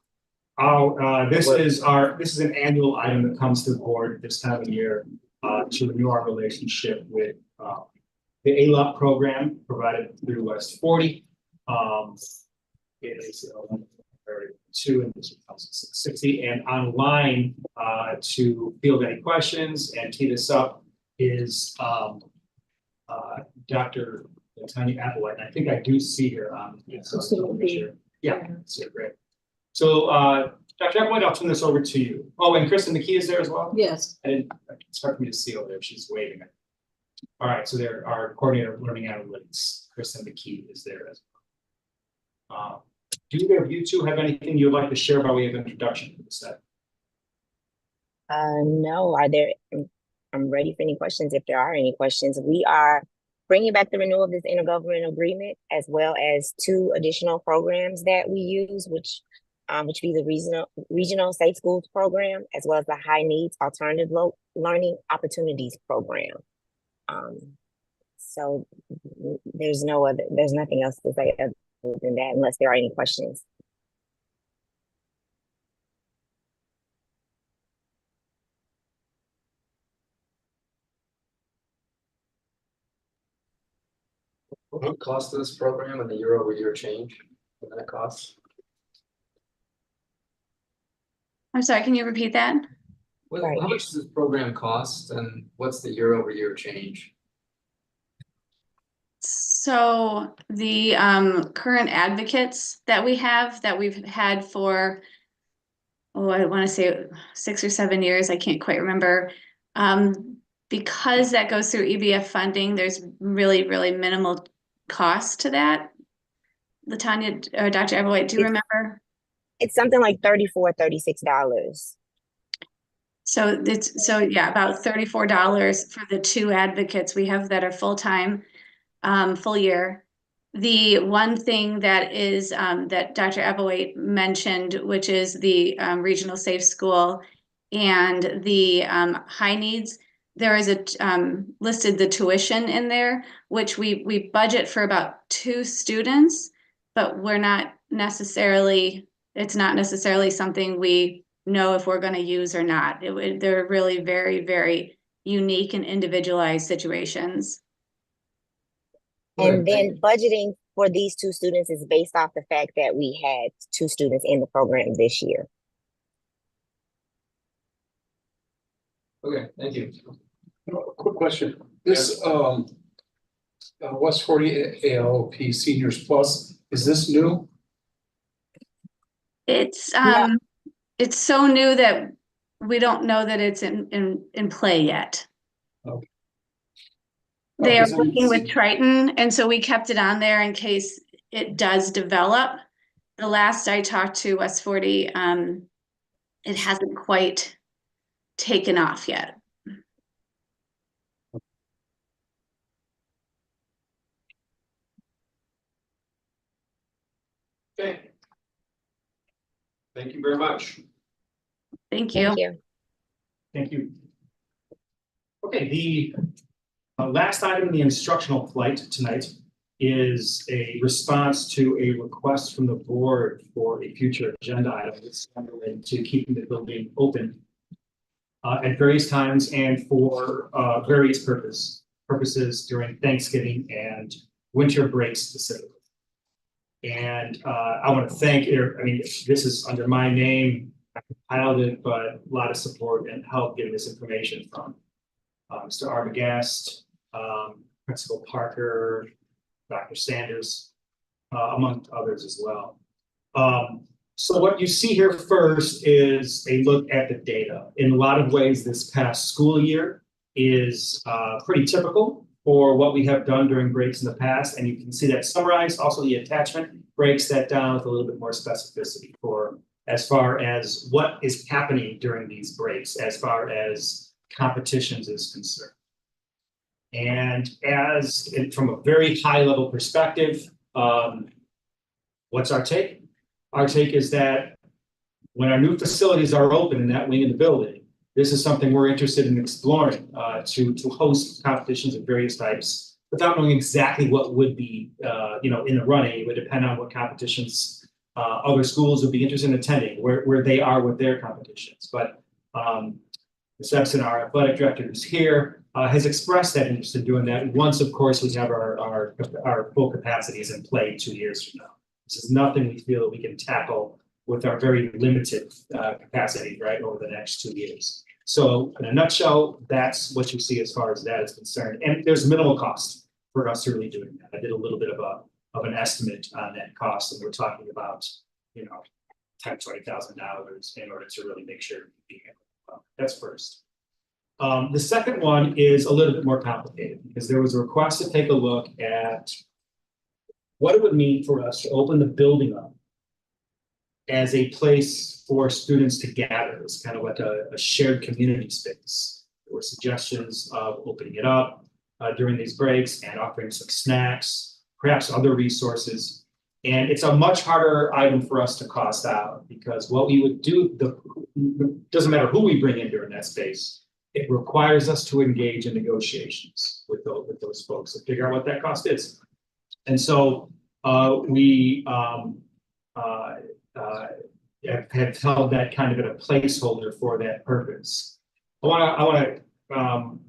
[SPEAKER 5] Oh, this is an annual item that comes to the board this time of year, to renew our relationship with, the ALOP program provided through West 40. It is, 2 and 60, and online, to field any questions and tee this up is, Dr. Tanya Applewhite, and I think I do see her on. Yeah, see, great. So, Dr. Applewhite, I'll turn this over to you. Oh, and Kristen McKee is there as well?
[SPEAKER 1] Yes.
[SPEAKER 5] It's hard for me to see over there. She's waving. All right, so there, our coordinator of learning analytics, Kristen McKee, is there as well. Do either of you two have anything you'd like to share by way of introduction to the set?
[SPEAKER 14] No, I'm ready for any questions if there are any questions. We are bringing back the renewal of this intergovernmental agreement, as well as 2 additional programs that we use, which be the regional safe schools program, as well as the high needs alternative learning opportunities program. So there's nothing else to say other than that, unless there are any questions.
[SPEAKER 7] What would cost of this program and the year-over-year change in that cost?
[SPEAKER 15] I'm sorry, can you repeat that?
[SPEAKER 14] Right.
[SPEAKER 7] How much does this program cost and what's the year-over-year change?
[SPEAKER 15] So the current advocates that we've had for, I want to say 6 or 7 years, I can't quite remember. Because that goes through EBF funding, there's really, really minimal cost to that. Latanya or Dr. Applewhite, do you remember?
[SPEAKER 14] It's something like $34, $36.
[SPEAKER 15] So yeah, about $34 for the 2 advocates we have that are full-time, full year. The one thing that is that Dr. Applewhite mentioned, which is the regional safe school and the high needs, there is listed the tuition in there, which we budget for about 2 students, but it's not necessarily something we know if we're going to use or not. They're really very, very unique and individualized situations.
[SPEAKER 14] And then budgeting for these 2 students is based off the fact that we had 2 students in the program this year.
[SPEAKER 7] Okay, thank you.
[SPEAKER 12] Quick question. This West 40 ALP Seniors Plus, is this new?
[SPEAKER 15] It's so new that we don't know that it's in play yet.
[SPEAKER 12] Okay.
[SPEAKER 15] They are working with Triton, and so we kept it on there in case it does develop. The last I talked to West 40, it hasn't quite taken off yet.
[SPEAKER 3] Okay. Thank you very much.
[SPEAKER 15] Thank you.
[SPEAKER 14] Thank you.
[SPEAKER 5] Thank you. Okay, the last item in the instructional flight tonight is a response to a request from the board for a future agenda item that's related to keeping the building open at various times and for various purposes during Thanksgiving and winter breaks specifically. And I want to thank, this is under my name, I compiled it, but a lot of support and help getting this information from Mr. Arbogast, Principal Parker, Dr. Sanders, among others as well. So what you see here first is a look at the data. In a lot of ways, this past school year is pretty typical for what we have done during breaks in the past, and you can see that summarized. Also, the attachment breaks that down with a little bit more specificity for as far as what is happening during these breaks, as far as competitions is concerned. And from a very high level perspective, what's our take? Our take is that when our new facilities are open in that wing of the building, this is something we're interested in exploring to host competitions of various types without knowing exactly what would be in the running. It would depend on what competitions other schools would be interested in attending, where they are with their competitions. But Ms. Epson, our athletic director who's here, has expressed that interest in doing that once, of course, we have our full capacities in play 2 years from now. This is nothing we feel that we can tackle with our very limited capacity, right, over the next 2 years. So in a nutshell, that's what you see as far as that is concerned. And there's minimal cost for us really doing that. I did a little bit of an estimate on that cost, and we're talking about, $10,000 to $20,000 in order to really make sure that's first. The second one is a little bit more complicated because there was a request to take a look at what it would mean for us to open the building up as a place for students to gather. It's kind of like a shared community space. There were suggestions of opening it up during these breaks and offering some snacks, perhaps other resources. And it's a much harder item for us to cost out because what we would do, doesn't matter who we bring in during that space, it requires us to engage in negotiations with those folks to figure out what that cost is. And so we have held that kind of at a placeholder for that purpose. I want to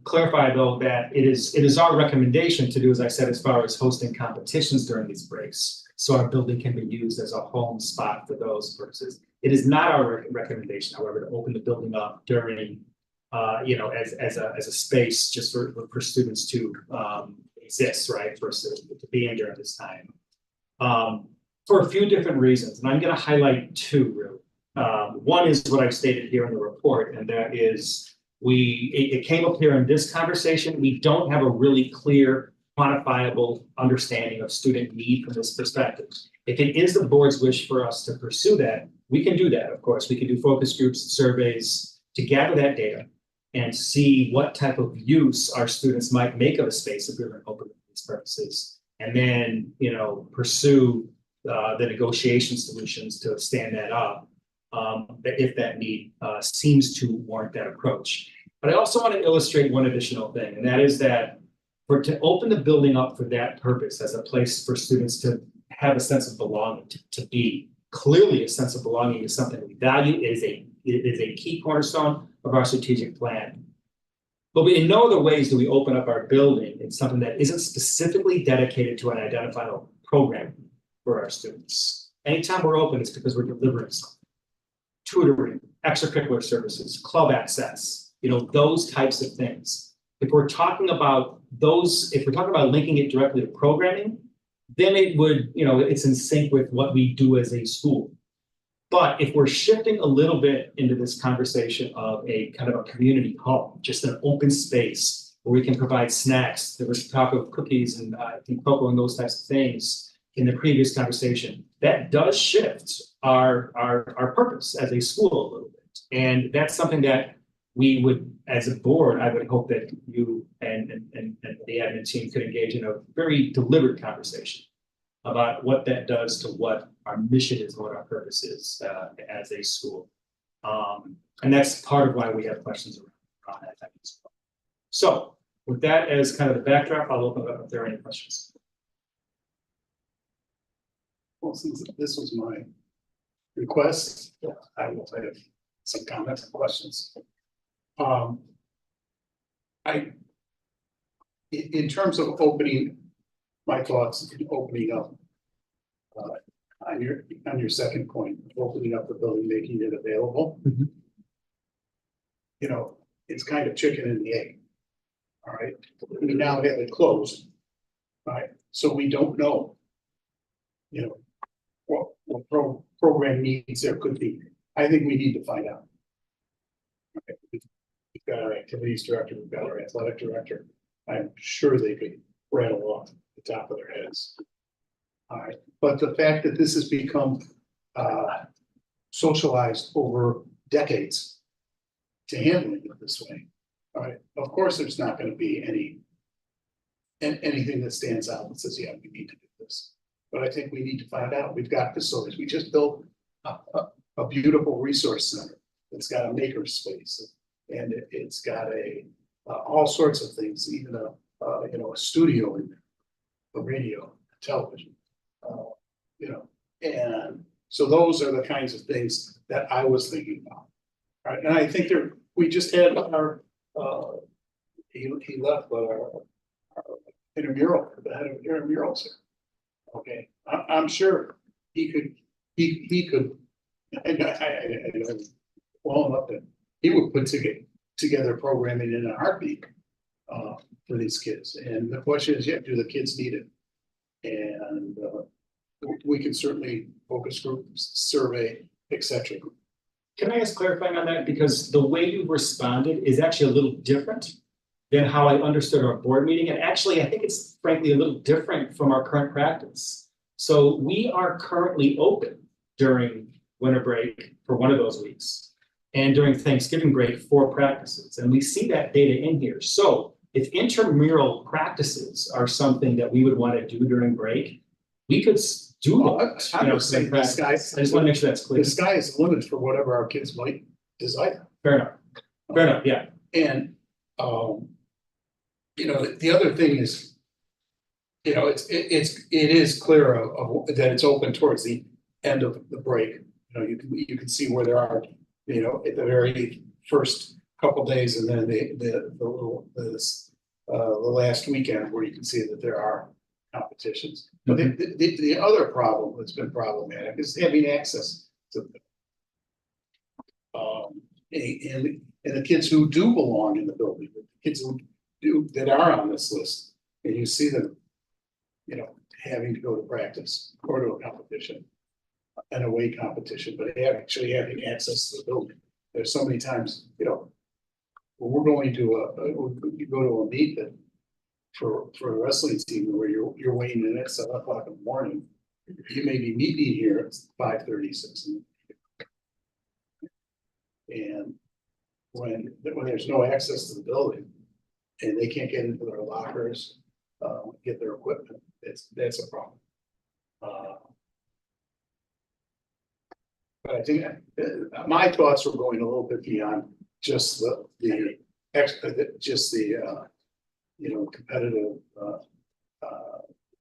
[SPEAKER 5] clarify though that it is our recommendation to do, as I said, as far as hosting competitions during these breaks, so our building can be used as a home spot for those purposes. It is not our recommendation, however, to open the building up during, as a space just for students to exist, right, for us to be in during this time. For a few different reasons, and I'm going to highlight two really. One is what I've stated here in the report, and that is it came up here in this conversation. We don't have a really clear, quantifiable understanding of student need from this perspective. If it is the board's wish for us to pursue that, we can do that, of course. We can do focus groups, surveys to gather that data and see what type of use our students might make of a space if we were open for these purposes. And then, pursue the negotiation solutions to stand that up if that need seems to warrant that approach. But I also want to illustrate one additional thing, and that is that to open the building up for that purpose as a place for students to have a sense of belonging, to be clearly a sense of belonging is something we value. It is a key cornerstone of our strategic plan. But in no other ways do we open up our building in something that isn't specifically dedicated to an identifiable program for our students. Anytime we're open, it's because we're delivering something. Tutoring, extracurricular services, club access, those types of things. If we're talking about linking it directly to programming, then it would, it's in sync with what we do as a school. But if we're shifting a little bit into this conversation of a kind of a community hub, just an open space where we can provide snacks, there was talk of cookies and cocoa and those types of things in the previous conversation, that does shift our purpose as a school a little bit. And that's something that we would, as a board, I would hope that you and the admin team could engage in a very deliberate conversation about what that does to what our mission is, what our purpose is as a school. And that's part of why we have questions around that type as well. So with that as kind of the backdrop, I'll open it up if there are any questions.
[SPEAKER 12] Well, since this was my request, I will have some comments and questions. In terms of opening, my thoughts in opening up, on your second point, opening up the building, making it available.
[SPEAKER 5] Mm-hmm.
[SPEAKER 12] It's kind of chicken and the egg. All right, we now have it closed, right? So we don't know, what program needs there could be. I think we need to find out. Okay. We've got our activities director, we've got our athletic director. I'm sure they could rattle off the top of their heads. All right, but the fact that this has become socialized over decades to handling it this way. All right, of course, there's not going to be any and anything that stands out that says, yeah, we need to do this. But I think we need to find out, we've got facilities, we just built a beautiful resource center. It's got a maker space, and it's got all sorts of things, even a studio in there, a radio, television, and so those are the kinds of things that I was thinking about. Right, and I think we just had our, he left, but our intramural, the head of intramurals here. Okay, I'm sure he could, and I know well enough that he would put together programming in a heartbeat for these kids. And the question is, yeah, do the kids need it? And we can certainly focus groups, survey, etc.
[SPEAKER 5] Can I ask clarifying on that? Because the way you responded is actually a little different than how I understood our board meeting. And actually, I think it's frankly a little different from our current practice. So we are currently open during winter break for one of those weeks and during Thanksgiving break for practices. And we see that data in here. So if intramural practices are something that we would want to do during break, we could do that.
[SPEAKER 12] I'm just saying the sky.
[SPEAKER 5] I just want to make sure that's clear.
[SPEAKER 12] The sky is the limit for whatever our kids might desire.
[SPEAKER 5] Fair enough. Fair enough, yeah.
[SPEAKER 12] And the other thing is, it is clear that it's open towards the end of the break. You can see where there are, at the very first couple days, and then the last weekend where you can see that there are competitions. But the other problem that's been problematic is having access to them. And the kids who do belong in the building, the kids who do that are on this list, and you see them, having to go to practice or to a competition, an away competition, but actually having access to the building. There's so many times, when we're going to you go to a meet that for a wrestling team where you're weighing in at 7 o'clock in the morning, you may be meeting here at 5:36. And when there's no access to the building and they can't get into their lockers, get their equipment, that's a problem. But I think my thoughts were going a little bit beyond just the competitive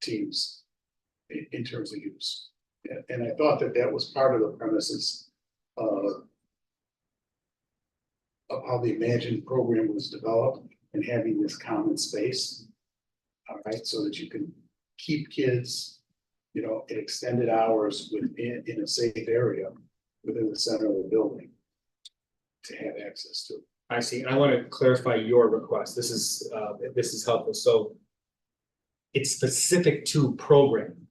[SPEAKER 12] teams in terms of use. And I thought that was part of the premises of how the Imagine program was developed and having this common space. All right, so that you can keep kids, at extended hours in a safe area within the center of the building to have access to.
[SPEAKER 5] I see. I want to clarify your request. This is helpful. So it's specific to program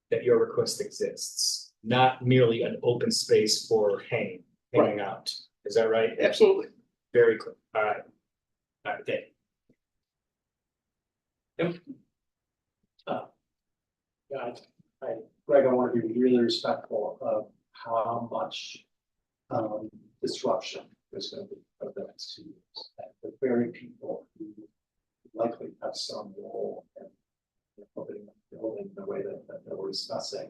[SPEAKER 5] that your request exists, not merely an open space for hanging out. Is that right?
[SPEAKER 12] Absolutely.
[SPEAKER 5] Very clear. All right. All right. Okay. Yep.
[SPEAKER 13] Greg, I want to be really respectful of how much disruption there's going to be over the next 2 years. And the very people who likely have some role in opening the building the way that we're discussing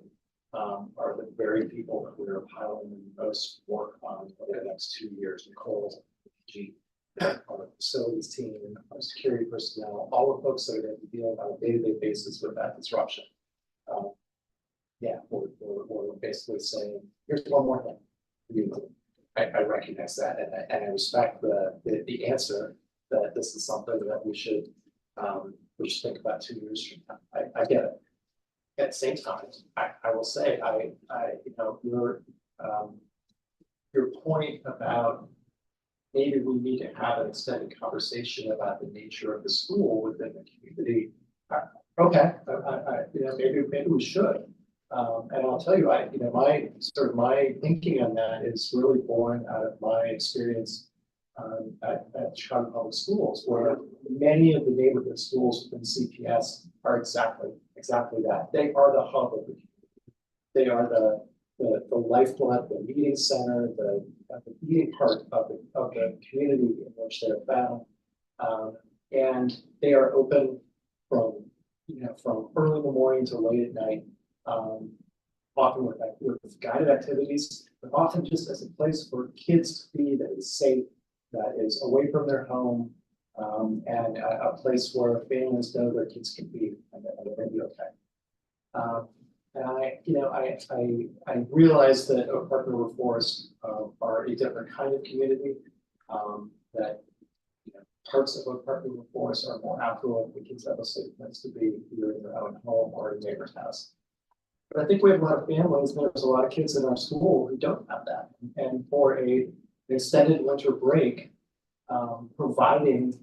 [SPEAKER 13] are the very people that we're piling the most work on over the next 2 years. Nicole, G, our facilities team, our security personnel, all the folks that are going to be dealing on a day-to-day basis with that disruption. We're basically saying, here's one more thing. I recognize that, and I respect the answer that this is something that we should think about 2 years from now. I get it. At the same time, I will say, your point about maybe we need to have an extended conversation about the nature of the school within the community. Okay, maybe we should. And I'll tell you, my thinking on that is really born out of my experience at Chicago Public Schools, where many of the neighborhood schools within CPS are exactly that. They are the hub of the community. They are the lifeblood, the meeting center, the beating heart of the community in which they're found, and they are open from, from early in the morning to late at night. Often with guided activities, but often just as a place for kids to be that is safe, that is away from their home, and a place where families know their kids can be and they're going to be okay. And I realize that Oak Park River Forest are a different kind of community. That parts of Oak Park River Forest are more affluent. The kids have a safe place to be, either in their own home or in a neighbor's house. But I think we have a lot of families, and there's a lot of kids in our school who don't have that. And for an extended winter break, providing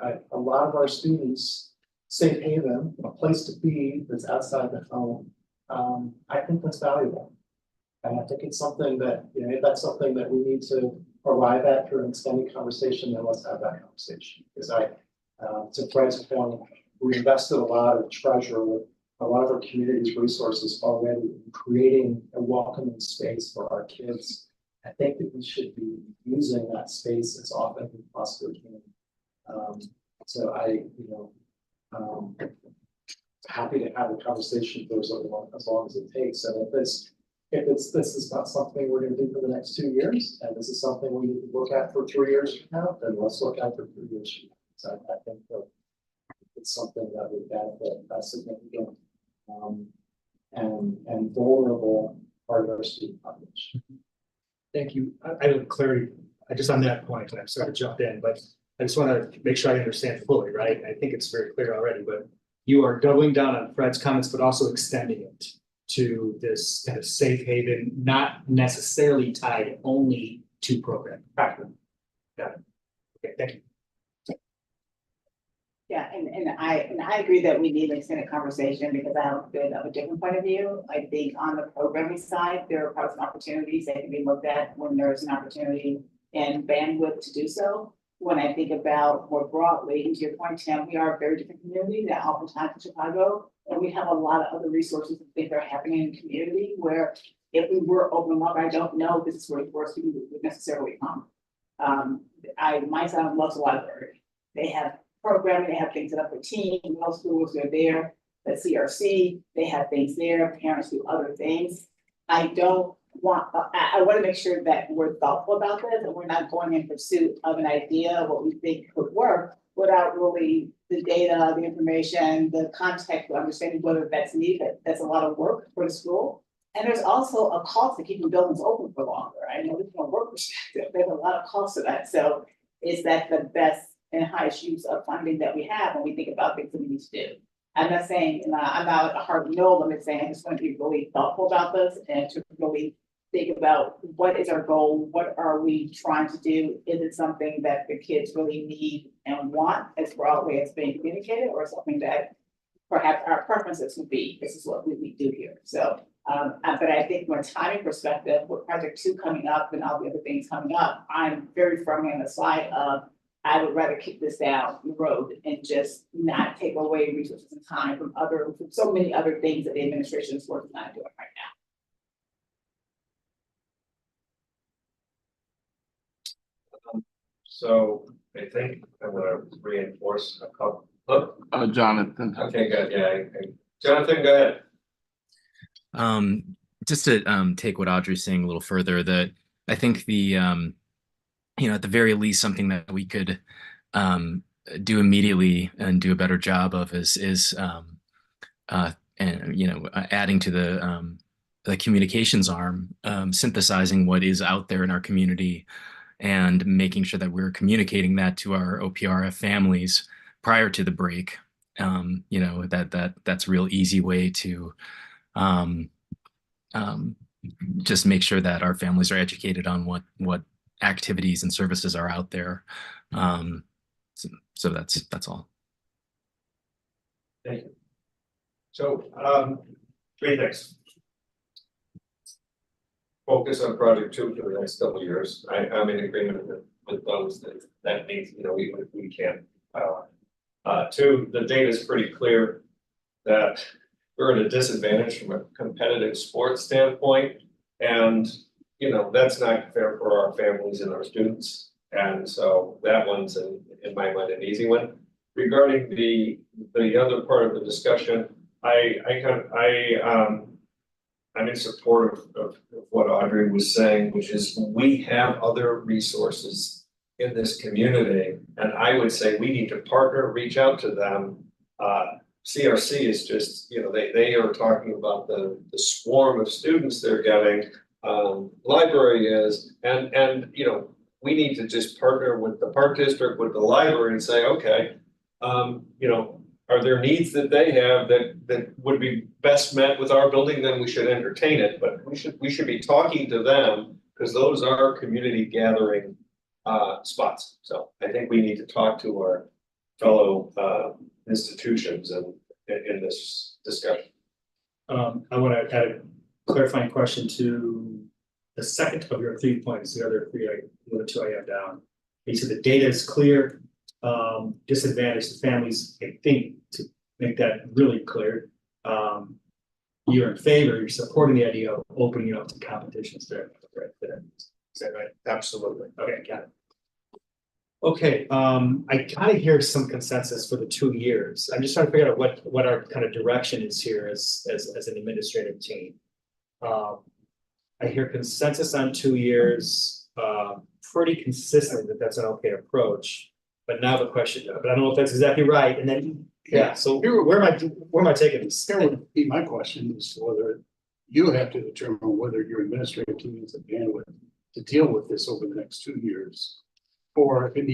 [SPEAKER 13] a lot of our students safe haven, a place to be that's outside the home, I think that's valuable. And I think it's something that, if that's something that we need to arrive at through an extended conversation, then let's have that conversation. Because to Fred's point, we invested a lot of treasure with a lot of our community's resources already in creating a welcoming space for our kids. I think that we should be using that space as often as we possibly can. So happy to have a conversation for as long as it takes. And if this is not something we're going to do for the next 2 years, and this is something we need to look at for 3 years from now, then let's look at it for 3 years from now. So I think that it's something that would benefit a significant and vulnerable part of our student population.
[SPEAKER 5] Thank you. I have clarity, just on that point, and I'm sorry to jump in, but I just want to make sure I understand fully, right? I think it's very clear already, but you are doubling down on Fred's comments, but also extending it to this kind of safe haven, not necessarily tied only to program. Got it. Okay, thank you.
[SPEAKER 8] Yeah, and I agree that we need an extended conversation because I have a bit of a different point of view. I think on the programming side, there are probably some opportunities that can be looked at when there's an opportunity and bandwidth to do so. When I think about more broadly, and to your point, Tim, we are a very different community than oftentimes in Chicago, and we have a lot of other resources and things that are happening in the community where if we were open up, I don't know this is where the force would necessarily come. My son loves the library. They have programming, they have things set up for teens, middle schools, they're there, the CRC, they have things there, parents do other things. I want to make sure that we're thoughtful about this and we're not going in pursuit of an idea of what we think could work without really the data, the information, the context, understanding whether that's needed. That's a lot of work for the school. And there's also a cost to keeping buildings open for longer. I know this from a work perspective, there's a lot of cost to that. So is that the best and highest use of funding that we have when we think about things that we need to do? I'm not saying, I'm not a hard no, I'm saying I just want to be really thoughtful about this and to really think about what is our goal, what are we trying to do? Is it something that the kids really need and want as broadly as being communicated, or something that perhaps our preferences would be, this is what we do here. So, but I think from a timing perspective, with Project 2 coming up and all the other things coming up, I'm very firmly on the side of I would rather kick this down the road and just not take away resources and time from so many other things that the administration is working on doing right now.
[SPEAKER 3] So I think I'm gonna reinforce a couple.
[SPEAKER 10] Jonathan.
[SPEAKER 3] Okay, good, yeah. Jonathan, go ahead.
[SPEAKER 16] Just to take what Audrey's saying a little further, that I think the at the very least something that we could do immediately and do a better job of is adding to the communications arm, synthesizing what is out there in our community and making sure that we're communicating that to our OPRF families prior to the break. That's a real easy way to just make sure that our families are educated on what activities and services are out there. So that's all.
[SPEAKER 3] Thank you. So 3 things. Focus on Project 2 for the next couple of years. I'm in agreement with those that means we can't. 2, the data is pretty clear that we're at a disadvantage from a competitive sports standpoint, and that's not fair for our families and our students. And so that one's in my mind an easy one. regarding the other part of the discussion, I'm in support of what Audrey was saying, which is we have other resources in this community. And I would say we need to partner, reach out to them. CRC is just, they are talking about the swarm of students they're getting. Library is, and we need to just partner with the park district, with the library and say, okay, are there needs that they have that would be best met with our building, then we should entertain it, but we should be talking to them because those are community gathering spots. So I think we need to talk to our fellow institutions and in this discussion.
[SPEAKER 5] I want to add a clarifying question to the second of your 3 points, the other two I have down. You said the data is clear, disadvantage the families, I think, to make that really clear. You're in favor, you're supporting the idea of opening up to competitions there. Right there. Is that right?
[SPEAKER 3] Absolutely.
[SPEAKER 5] Okay, got it. Okay, I kind of hear some consensus for the 2 years. I'm just trying to figure out what our kind of direction is here as an administrative team. I hear consensus on 2 years, pretty consistent that that's an okay approach. But now the question, but I don't know if that's exactly right. And then, yeah, so where am I taking this?
[SPEAKER 12] Here would be my question is whether you have to determine whether your administrative team has the bandwidth to deal with this over the next 2 years. Or if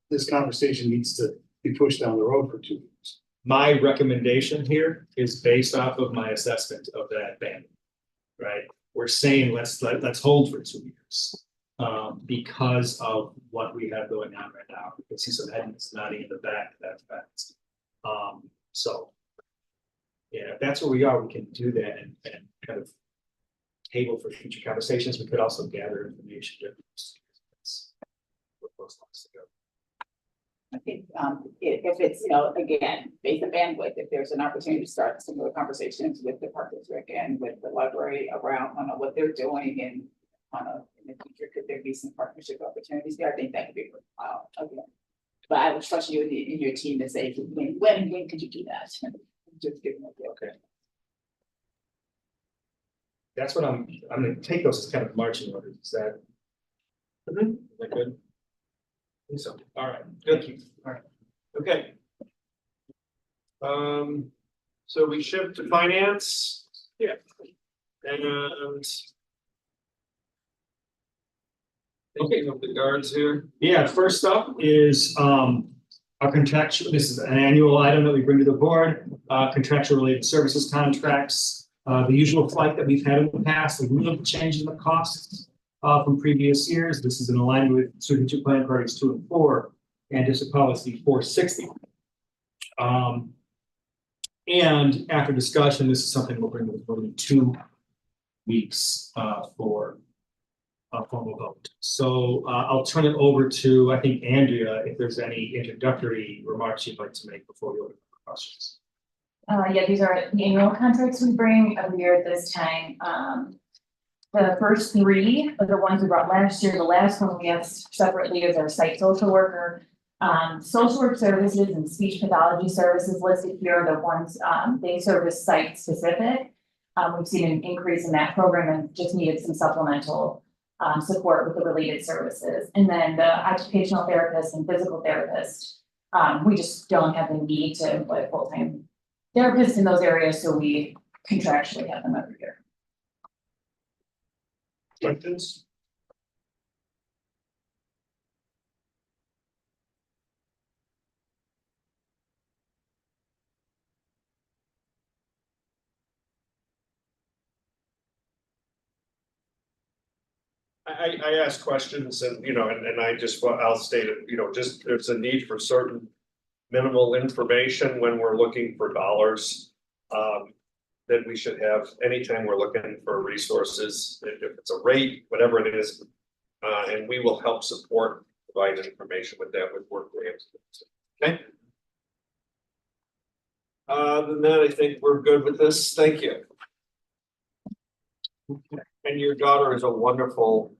[SPEAKER 12] this conversation needs to be pushed down the road for 2 years.
[SPEAKER 5] My recommendation here is based off of my assessment of that band, right? We're saying let's hold for 2 years because of what we have going on right now. You can see some heads nodding in the back. That's fact. So, yeah, if that's where we are, we can do that and kind of table for future conversations. We could also gather information.
[SPEAKER 8] I think if it's, again, based on bandwidth, if there's an opportunity to start similar conversations with the park district and with the library around what they're doing and in the future, could there be some partnership opportunities there? I think that could be worthwhile again. But I would trust you in your team to say, when could you do that? Just give them okay.
[SPEAKER 5] That's what I'm going to take those as kind of marching orders. Is that good? So, all right, thank you. All right,
[SPEAKER 3] okay. So we shift to finance. Yeah. And thinking of the guards here.
[SPEAKER 5] Yeah, first up is our contractual. This is an annual item that we bring to the board. Contractual related services contracts. The usual flight that we've had in the past. With little change in the costs. From previous years. This is in alignment with strategic plan priorities 2 and 4 and district policy 460. And after discussion, this is something we'll bring to the board in 2 weeks for a formal vote. So I'll turn it over to, I think, Andrea, if there's any introductory remarks you'd like to make before we open for questions.
[SPEAKER 17] Yeah, these are the annual contracts we bring every year at this time. The first 3 are the ones we brought last year. The last one we asked separately is our site social worker. Social work services and speech pathology services listed here are the ones they service site specific. We've seen an increase in that program and just needed some supplemental support with the related services. And then the occupational therapist and physical therapist, we just don't have the need to employ full-time therapists in those areas, so we contractually have them every year.
[SPEAKER 3] Questions? I ask questions and, and I just, I'll state it, just there's a need for certain minimal information when we're looking for dollars. That we should have anytime we're looking for resources, if it's a rate, whatever it is, and we will help support, provide information with that with work plans. Okay. Other than that, I think we're good with this. Thank you. And your daughter is a wonderful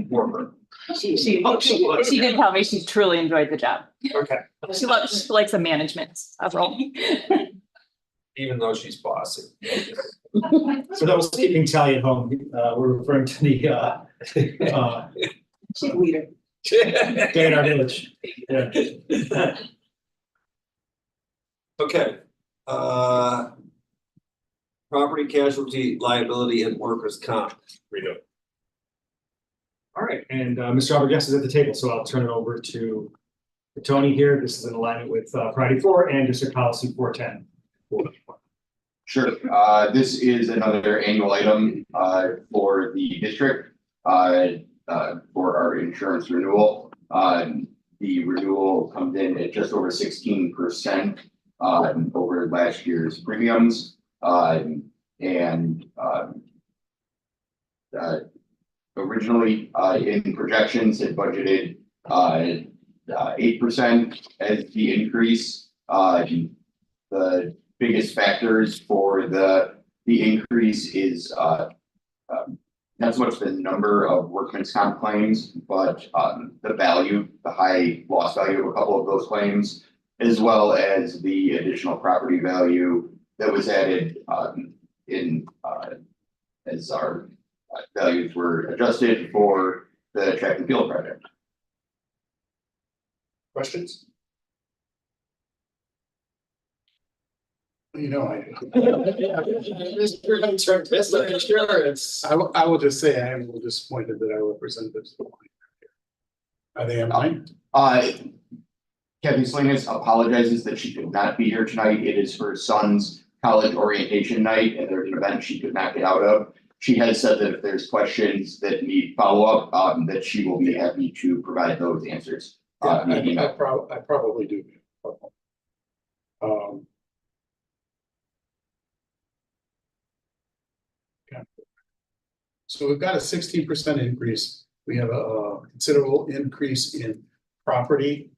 [SPEAKER 3] worker. Oh, she was.
[SPEAKER 17] she did tell me she truly enjoyed the job.
[SPEAKER 3] Okay,
[SPEAKER 17] She likes a management role.
[SPEAKER 3] even though she's bossy.
[SPEAKER 5] So that was keeping tally at home. We're referring to the
[SPEAKER 8] She's leader.
[SPEAKER 5] day in our village. Yeah.
[SPEAKER 18] Okay, property casualty liability and workers' comp.
[SPEAKER 3] Redo.
[SPEAKER 5] All right, and Mr. Albergues is at the table, so I'll turn it over to Tony here. This is in alignment with Priority 4 and District Policy 410.
[SPEAKER 19] Sure. This is another annual item for the district for our insurance renewal. The renewal comes in at just over 16% over last year's premiums. Originally in projections had budgeted 8% as the increase. The biggest factors for the increase is not so much the number of workman's comp claims, but the value, the high loss value of a couple of those claims, as well as the additional property value that was added as our values were adjusted for the track and field project.
[SPEAKER 3] Questions?
[SPEAKER 12] You know, I
[SPEAKER 3] Insurance.
[SPEAKER 12] I will just say I am a little disappointed that I represent this. Are they in line?
[SPEAKER 19] Kathy Salinas apologizes that she could not be here tonight. It is her son's college orientation night, and there's an event she could not get out of. She has said that if there's questions that need follow-up, that she will be happy to provide those answers.
[SPEAKER 12] I probably do. So we've got a 16% increase. We have a considerable increase in property.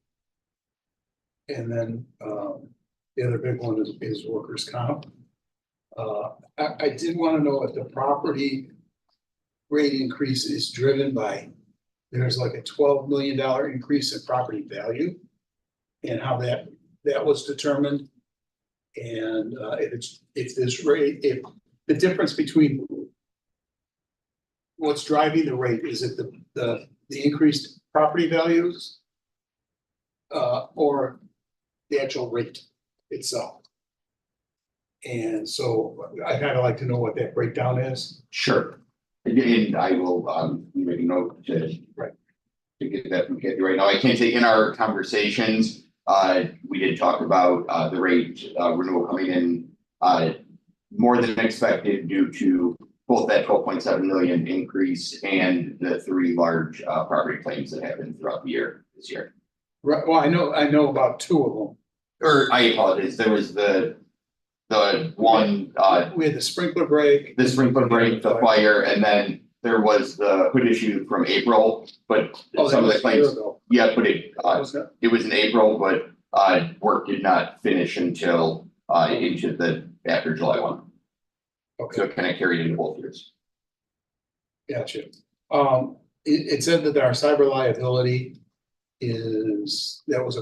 [SPEAKER 12] And then the other big one is workers' comp. I did want to know if the property rate increase is driven by, there's like a $12 million increase in property value, and how that was determined. And if this rate, if the difference between what's driving the rate, is it the increased property values or the actual rate itself? And so I kind of like to know what that breakdown is.
[SPEAKER 19] Sure. And I will make a note to get that from Kathy right now. I can't say in our conversations, we did talk about the rate renewal coming in more than expected due to both that 12.7 million increase and the 3 large property claims that happened throughout the year this year.
[SPEAKER 12] Right. Well, I know about 2 of them.
[SPEAKER 19] Or I apologize. There was the one
[SPEAKER 12] we had the sprinkler break,
[SPEAKER 19] the fire, and then there was the hood issue from April. But some of the claims, yeah, but it was in April, but work did not finish until into the after July 1.
[SPEAKER 12] Okay.
[SPEAKER 19] So it kind of carried into both years.
[SPEAKER 12] Gotcha. It said that our cyber liability is, that was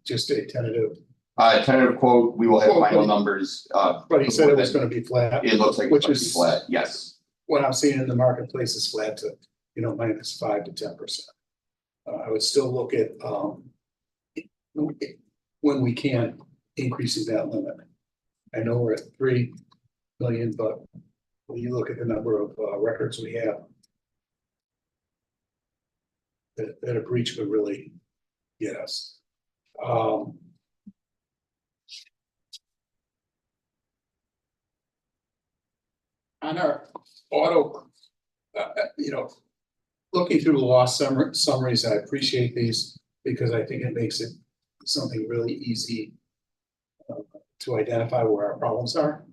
[SPEAKER 12] just a tentative.
[SPEAKER 19] Tentative quote, we will have final numbers.
[SPEAKER 12] But he said it was going to be flat.
[SPEAKER 19] It looks like
[SPEAKER 12] which
[SPEAKER 19] it's
[SPEAKER 12] is
[SPEAKER 19] flat, yes.
[SPEAKER 12] What I'm seeing in the marketplace is flat to, -5 to 10%. I would still look at when we can increasing that limit. I know we're at 3 million, but when you look at the number of records we have, that a breach would really get us. On our auto, looking through the loss summaries, I appreciate these because I think it makes it something really easy to identify where our problems are.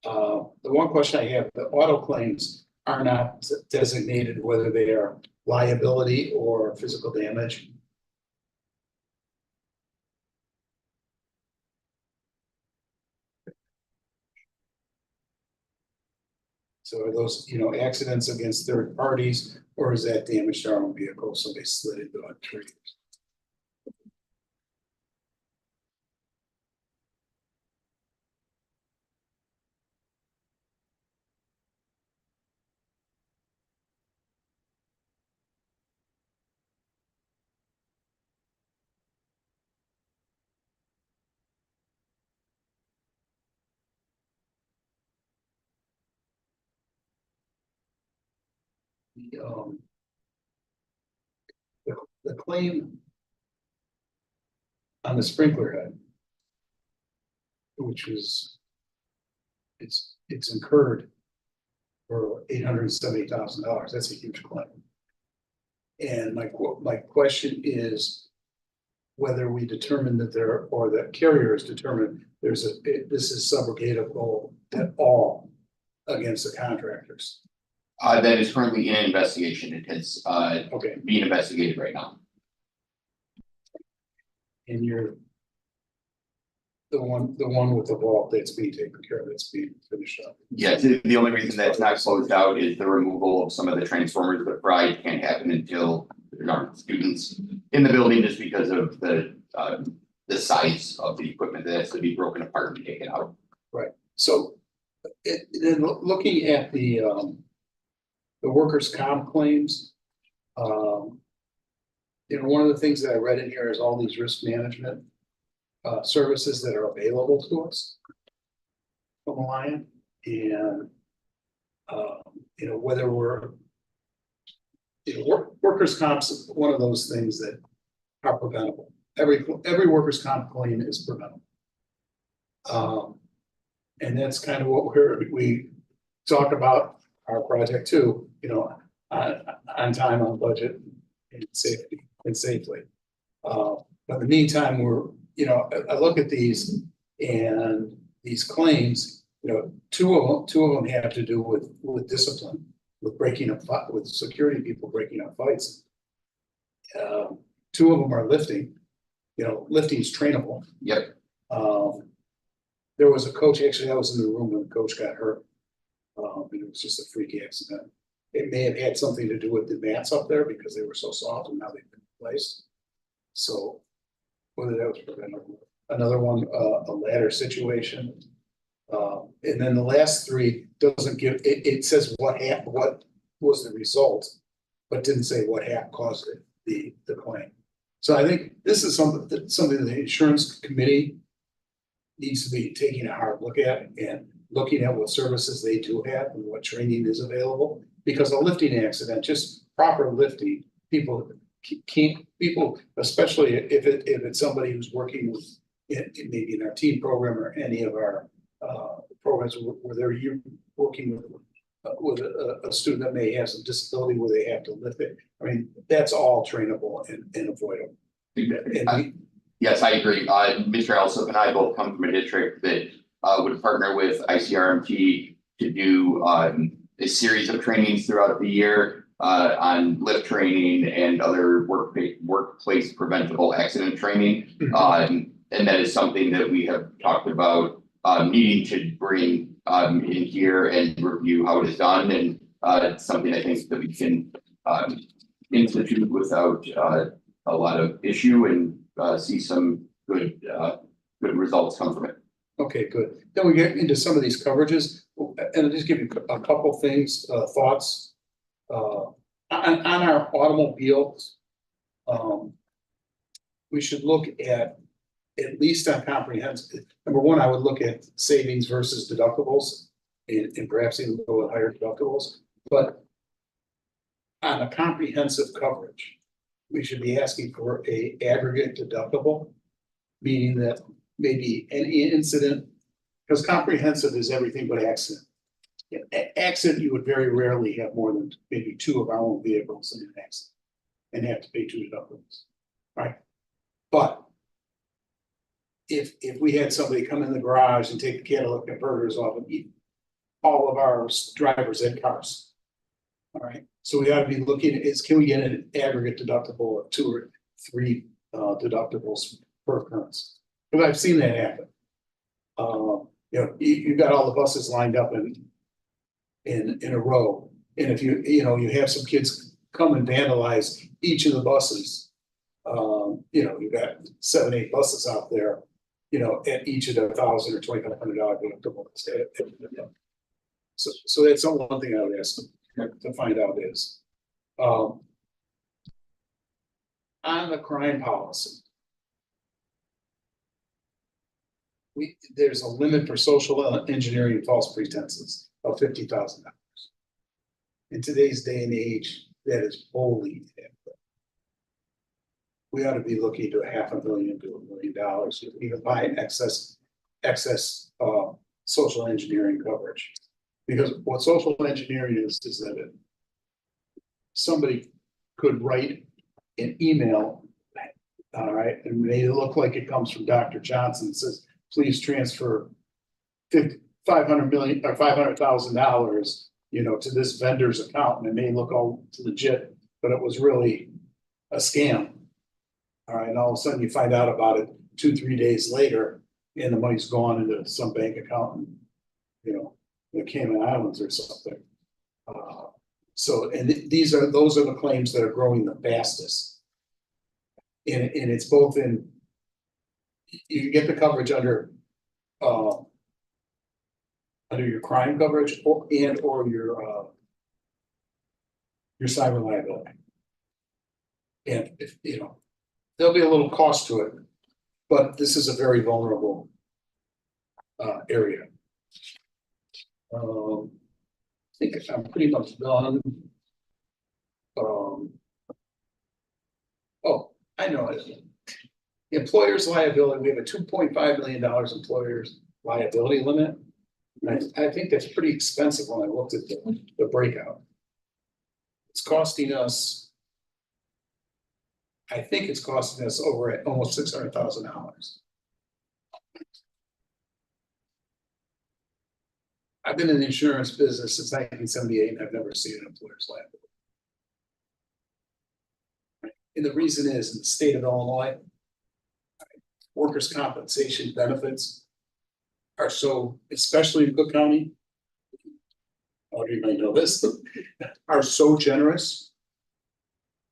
[SPEAKER 12] The one question I have, the auto claims are not designated whether they are liability or physical damage. So are those, accidents against third parties, or is that damage to our own vehicle, somebody slid into a tree? The, the claim on the sprinkler head, which was, it's incurred for $870,000. That's a huge claim. And my question is whether we determine that or the carrier has determined this is subrogatable at all against the contractors.
[SPEAKER 19] That is currently in investigation. It is being investigated right now.
[SPEAKER 12] And you're the one with the vault that's being taken care of, that's being finished up.
[SPEAKER 19] Yes, the only reason that's not closed out is the removal of some of the transformers, but Friday can't happen until there aren't students in the building, just because of the size of the equipment that has to be broken apart and taken out.
[SPEAKER 12] Right. So then looking at the workers' comp claims, one of the things that I read in here is all these risk management services that are available to us from Alliant, and whether we're workers' comp's one of those things that are preventable. Every workers' comp claim is preventable. And that's kind of what we talk about our project too, on time, on budget, and safely. But in the meantime, I look at these and these claims, two of them have to do with discipline, with breaking up, with security people breaking up fights. Two of them are lifting. Lifting is trainable.
[SPEAKER 19] Yep.
[SPEAKER 12] There was a coach, actually, I was in the room when the coach got hurt. And it was just a freak accident. It may have had something to do with the mats up there because they were so soft and now they've been replaced. So whether that was preventable. Another one, a ladder situation. And then the last three doesn't give, it says what was the result, but didn't say what caused it, the claim. So I think this is something that the insurance committee needs to be taking a hard look at and looking at what services they do have and what training is available. Because a lifting accident, just proper lifting, people, especially if it's somebody who's working with maybe in our teen program or any of our programs where they're working with a student that may have some disability where they have to lift it. I mean, that's all trainable and avoidable.
[SPEAKER 19] Yes, I agree. Mr. Alsop and I both come from a district that would partner with ICRMT to do a series of trainings throughout the year on lift training and other workplace preventable accident training. And that is something that we have talked about needing to bring in here and review how it is done. And it's something I think that we can institute without a lot of issue and see some good results come from it.
[SPEAKER 12] Okay, good. Then we get into some of these coverages, and I'll just give you a couple things, thoughts. On our automobiles, we should look at least on comprehensive. Number one, I would look at savings versus deductibles, and perhaps even go with higher deductibles. But on a comprehensive coverage, we should be asking for a aggregate deductible, meaning that maybe any incident, because comprehensive is everything but accident. Accident, you would very rarely have more than maybe two of our own vehicles in an accident and have to pay two deductibles, right? But if we had somebody come in the garage and take the catalytic converters off and eat all of our drivers in cars, all right? So we ought to be looking at can we get an aggregate deductible of 2 or 3 deductibles per occurrence? Because I've seen that happen. You've got all the buses lined up and in a row. And if you have some kids come and vandalize each of the buses. You've got 7, 8 buses out there, at each of the $1,000 or $2,500 deductible. So that's one thing I would ask to find out is, on the crime policy. There's a limit for social engineering and false pretenses of $50,000. In today's day and age, that is wholly inadequate. We ought to be looking to $500,000 to $1 million, to even buy excess social engineering coverage. Because what social engineering is that somebody could write an email, all right, and may look like it comes from Dr. Johnson, says, please transfer $500,000 or $500,000, to this vendor's account, and it may look all legit, but it was really a scam. All right, and all of a sudden you find out about it 2-3 days later, and the money's gone into some bank account, in the Cayman Islands or something. Those are the claims that are growing the fastest. And it's both in, you can get the coverage under your crime coverage or your cyber liability. And there'll be a little cost to it, but this is a very vulnerable area. I think I'm pretty much done. I know it. Employers' liability, we have a $2.5 million employers' liability limit. And I think that's pretty expensive when I looked at the breakout. It's costing us, I think it's costing us over at almost $600,000. I've been in the insurance business since 1978, and I've never seen an employer's liability. And the reason is, in the state of Illinois, workers' compensation benefits are so, especially in Cook County, you might know this, are so generous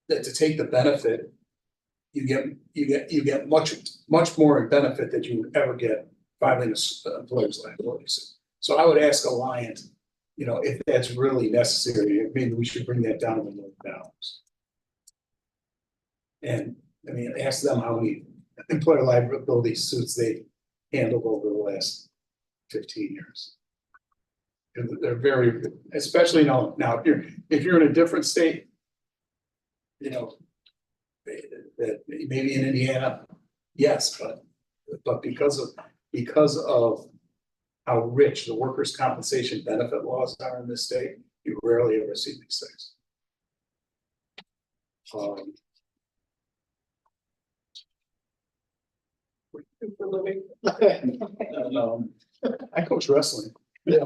[SPEAKER 12] that to take the benefit, you get much more in benefit than you would ever get filing an employer's liability suit. So I would ask Alliant, if that's really necessary, maybe we should bring that down to $1 million. And ask them how many employer liability suits they handled over the last 15 years. And they're very, especially now if you're in a different state, that maybe in Indiana, yes, but because of how rich the workers' compensation benefit laws are in this state, you rarely ever see these things. For a living? I coach wrestling. Yeah.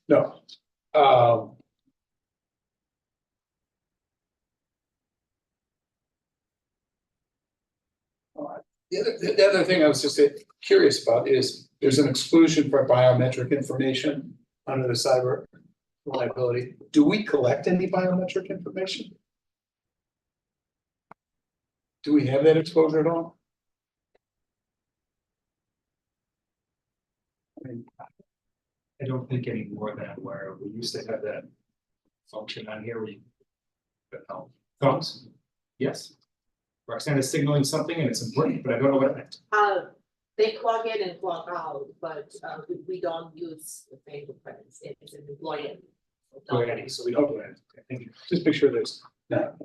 [SPEAKER 12] No. The other thing I was just curious about is there's an exclusion for biometric information under the cyber liability. Do we collect any biometric information? Do we have that exposure at all?
[SPEAKER 5] I don't think any more than where we used to have that function on here where you thumbs. Yes. Roxanne is signaling something and it's important, but I don't know what it meant.
[SPEAKER 20] They clock in and clock out, but we don't use the fingerprints. It's an employee.
[SPEAKER 5] So we don't do it. I think
[SPEAKER 12] just make sure there's not.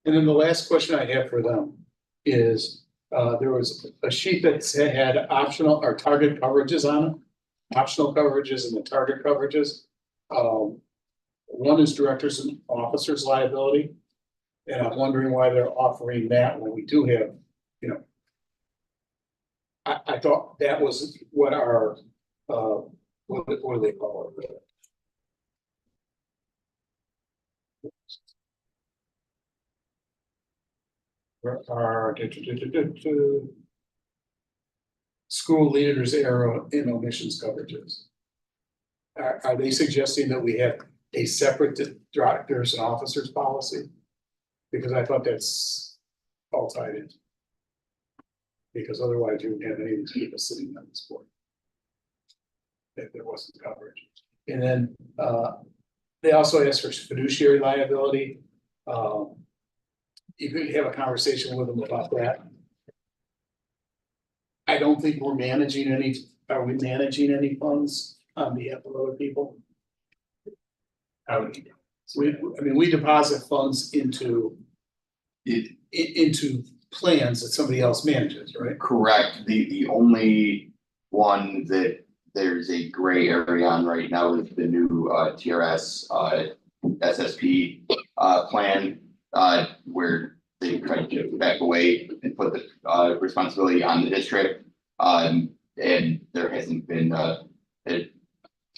[SPEAKER 12] And then the last question I have for them is there was a sheet that had optional or target coverages on it, optional coverages and the target coverages. One is directors and officers liability. And I'm wondering why they're offering that when we do have, I thought that was what our, what do they call it? Our school leaders error in omissions coverages. Are they suggesting that we have a separate directors and officers policy? Because I thought that's all tied in. Because otherwise you wouldn't have any of these people sitting on this board. If there wasn't coverage. And then they also asked for fiduciary liability. You could have a conversation with them about that. I don't think we're managing any, are we managing any funds on behalf of other people? I mean, we deposit funds into plans that somebody else manages, right?
[SPEAKER 19] Correct. The only one that there's a gray area on right now is the new TRS SSP plan where they tried to back away and put the responsibility on the district. And there hasn't been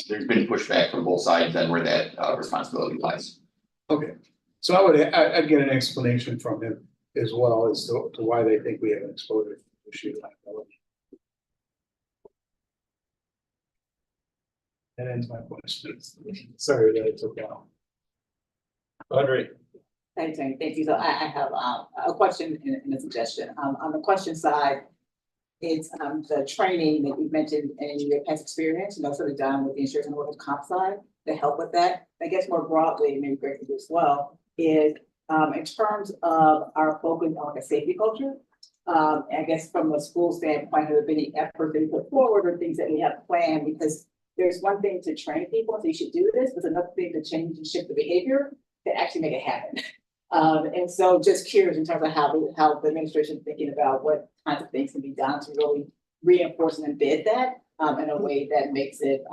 [SPEAKER 19] there's been pushback from both sides on where that responsibility lies.
[SPEAKER 12] Okay, so I'd get an explanation from him as well as to why they think we have an exposure issue liability. That ends my question. Sorry that it took long.
[SPEAKER 3] Audrey.
[SPEAKER 8] Thank you. So I have a question and a suggestion. On the question side, it's the training that you mentioned in your past experience, sort of done with the insurance and workers' comp side to help with that. I guess more broadly, maybe Greg could do as well, is in terms of our focus on a safety culture. I guess from a school standpoint, have there been any effort that you put forward or things that we have planned? Because there's one thing to train people, so you should do this, but another thing to change and shift the behavior to actually make it happen. And so just curious in terms of how the administration is thinking about what kinds of things can be done to really reinforce and embed that in a way that makes it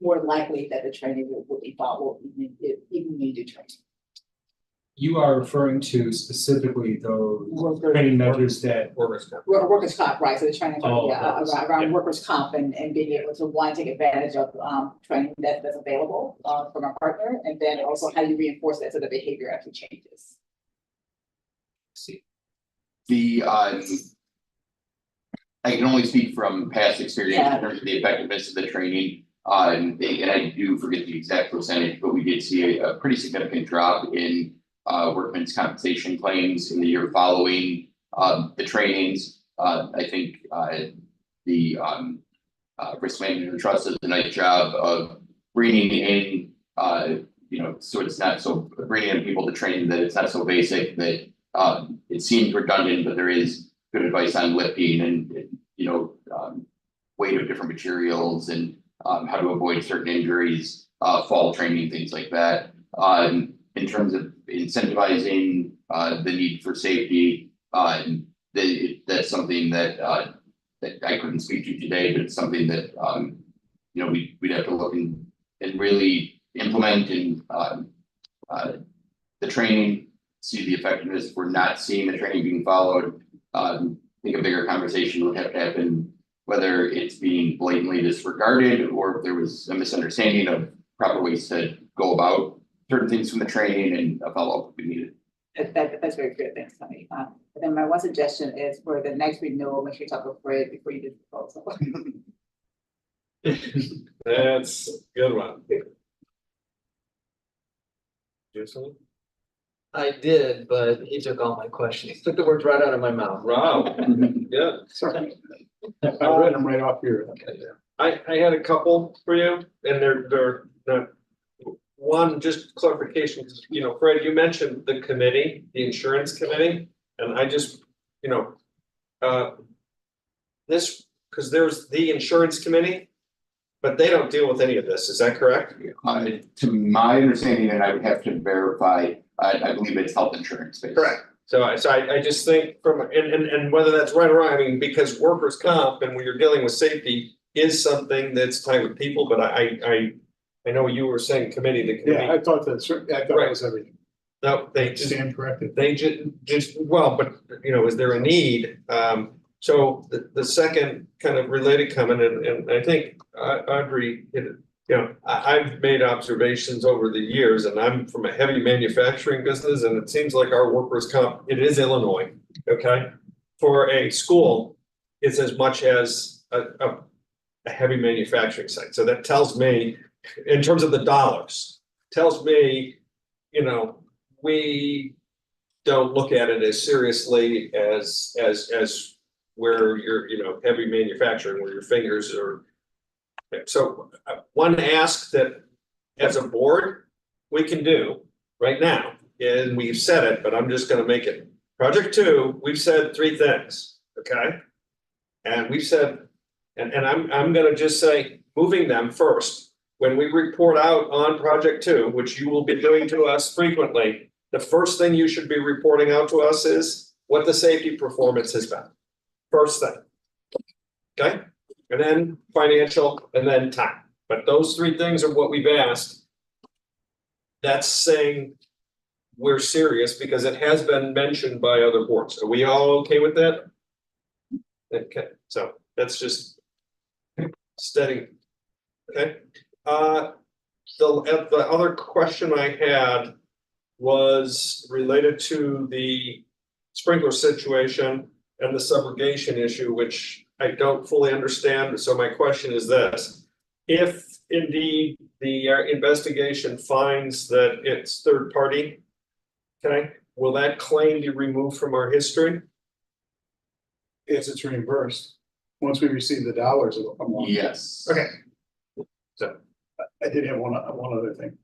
[SPEAKER 8] more likely that the training will be followed, even need to train.
[SPEAKER 5] You are referring to specifically those training measures that.
[SPEAKER 8] Workers' comp, right? So the training around
[SPEAKER 5] yeah.
[SPEAKER 8] workers' comp and being able to take advantage of training that's available from our partner, and then also how you reinforce that so the behavior actually changes.
[SPEAKER 19] I can only speak from past experience in terms of the effectiveness of the training. And I do forget the exact percentage, but we did see a pretty significant drop in workmen's compensation claims in the year following the trainings. I think the risk management trust does a nice job of bringing in, so it's not so bringing in people to train that it's not so basic that it seems redundant, but there is good advice on lifting and weight of different materials and how to avoid certain injuries, fall training, things like that. In terms of incentivizing the need for safety, that's something that I couldn't speak to today, but it's something that we'd have to look and really implement in the training, see the effectiveness. If we're not seeing the training being followed, I think a bigger conversation would have to happen, whether it's being blatantly disregarded or if there was a misunderstanding of proper ways to go about certain things from the training and a follow-up would be needed.
[SPEAKER 8] That's very good. Thanks, Tony. And then my one suggestion is for the next renewal, make sure you talk with Fred before you do the proposal.
[SPEAKER 3] That's a good one. Jason?
[SPEAKER 7] I did, but he took all my questions. He took the words right out of my mouth.
[SPEAKER 3] Wow. Yeah.
[SPEAKER 12] Sorry. I read them right off here.
[SPEAKER 3] I had a couple for you, and they're not. One, just clarification, because Fred, you mentioned the committee, the insurance committee, and I just, this, because there's the insurance committee, but they don't deal with any of this. Is that correct?
[SPEAKER 19] To my understanding, and I would have to verify, I believe it's health insurance based.
[SPEAKER 3] Correct. So I just think and whether that's right or wrong, I mean, because workers' comp and when you're dealing with safety is something that's tied with people, but I know you were saying committee to committee.
[SPEAKER 12] Yeah, I thought that was everything.
[SPEAKER 3] No, they just
[SPEAKER 12] stand corrected.
[SPEAKER 3] They just well, but is there a need? So the second kind of related comment, and I think Audrey, I've made observations over the years, and I'm from a heavy manufacturing business, and it seems like our workers' comp, it is Illinois, okay? For a school, it's as much as a heavy manufacturing site. So that tells me in terms of the dollars, tells me, you know, we don't look at it as seriously as where you're, you know, heavy manufacturing, where your fingers are. So one ask that as a board, we can do right now, and we've said it, but I'm just gonna make it. Project 2, we've said 3 things, okay? And we've said, and I'm gonna just say, moving them first. When we report out on Project 2, which you will be doing to us frequently, the first thing you should be reporting out to us is what the safety performance has been. First thing. Okay? And then financial, and then time. But those 3 things are what we've asked. That's saying we're serious because it has been mentioned by other boards. Are we all okay with that? Okay, so that's just steady. Okay. The other question I had was related to the sprinkler situation and the subrogation issue, which I don't fully understand. So my question is this: if indeed the investigation finds that it's third party, okay, will that claim be removed from our history?
[SPEAKER 12] Yes, it's reimbursed, once we receive the dollars of a month.
[SPEAKER 19] Yes.
[SPEAKER 3] Okay. So
[SPEAKER 12] I did have one other thing.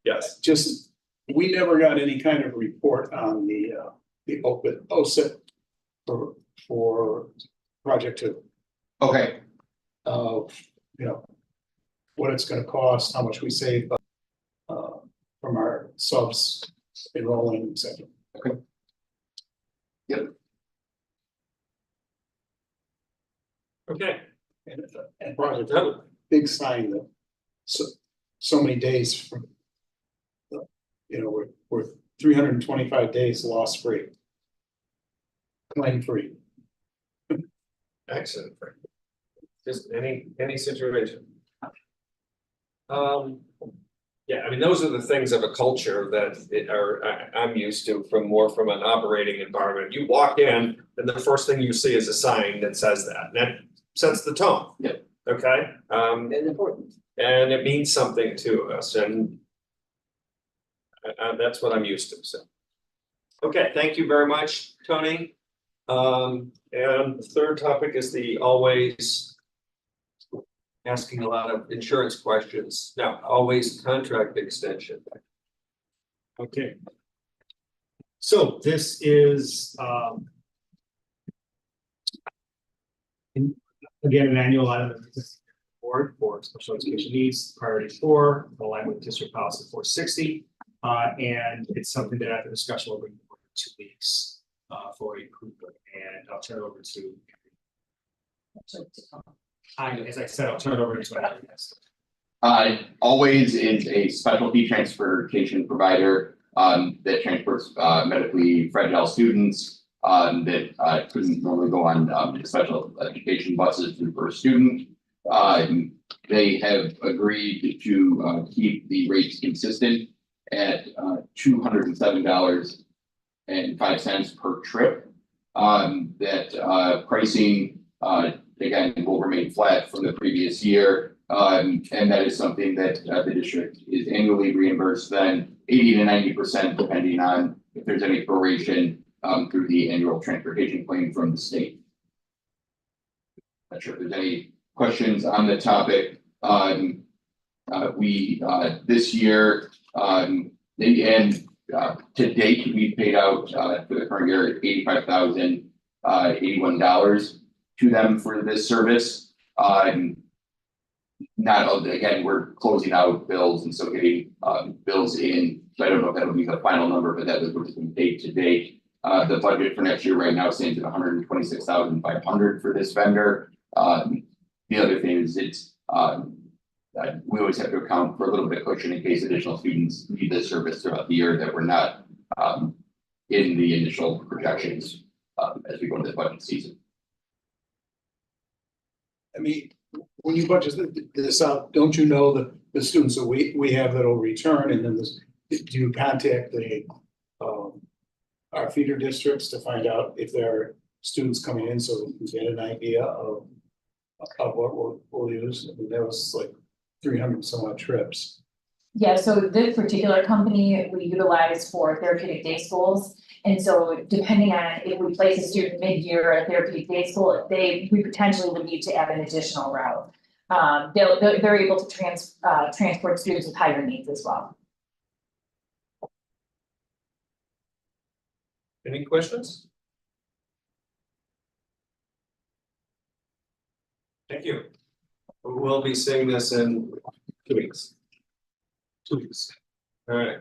[SPEAKER 3] Yes.
[SPEAKER 12] Just, we never got any kind of report on the OSIP for Project 2.
[SPEAKER 19] Okay.
[SPEAKER 12] You know, what it's gonna cost, how much we save from our subs enrolling, et cetera.
[SPEAKER 19] Okay. Yep.
[SPEAKER 3] Okay.
[SPEAKER 12] And Project 2, big sign that so many days from, you know, we're 325 days loss free. Claim free.
[SPEAKER 3] Excellent. Just any situation. Yeah, I mean, those are the things of a culture that I'm used to from an operating environment. You walk in and the first thing you see is a sign that says that, and that sets the tone.
[SPEAKER 19] Yep.
[SPEAKER 3] Okay.
[SPEAKER 8] And important.
[SPEAKER 3] And it means something to us, and that's what I'm used to. So, okay, thank you very much, Tony. And the third topic is the always asking a lot of insurance questions. Now, always contract extension.
[SPEAKER 5] Okay. So this is, again, an annual item of the board for special education needs, priority 4, aligned with district policy 460. And it's something that after discussion will bring the board in 2 weeks for approval. And I'll turn it over to. As I said, I'll turn it over to Alex.
[SPEAKER 19] Always is a specialty transportation provider that transports medically fragile students that couldn't normally go on special education buses per student. They have agreed to keep the rates consistent at $207.05 per trip. That pricing again will remain flat from the previous year, and that is something that the district is annually reimbursed then 80 to 90% depending on if there's any proration through the annual transportation claim from the state. Not sure if there's any questions on the topic. We this year to date we paid out for the current year $85,081 to them for this service. Not again, we're closing out bills and so getting bills in. So I don't know if that'll be the final number, but that was what's been paid to date. The budget for next year right now stands at $126,500 for this vendor. The other thing is it's we always have to account for a little bit of cushion in case additional students need this service throughout the year that we're not in the initial projections as we go into the budget season.
[SPEAKER 12] I mean, when you budget this out, don't you know that the students that we have that'll return, and then do you contact the our feeder districts to find out if there are students coming in so we can get an idea of what we'll use? I mean, that was like 300 some odd trips.
[SPEAKER 17] Yeah, so this particular company we utilize for therapeutic day schools. And so depending on if we place a student mid-year at therapeutic day school, we potentially would need to add an additional route. They're able to transport students with higher needs as well.
[SPEAKER 3] Any questions? Thank you. We'll be seeing this in 2 weeks.
[SPEAKER 12] 2 weeks.
[SPEAKER 3] All right.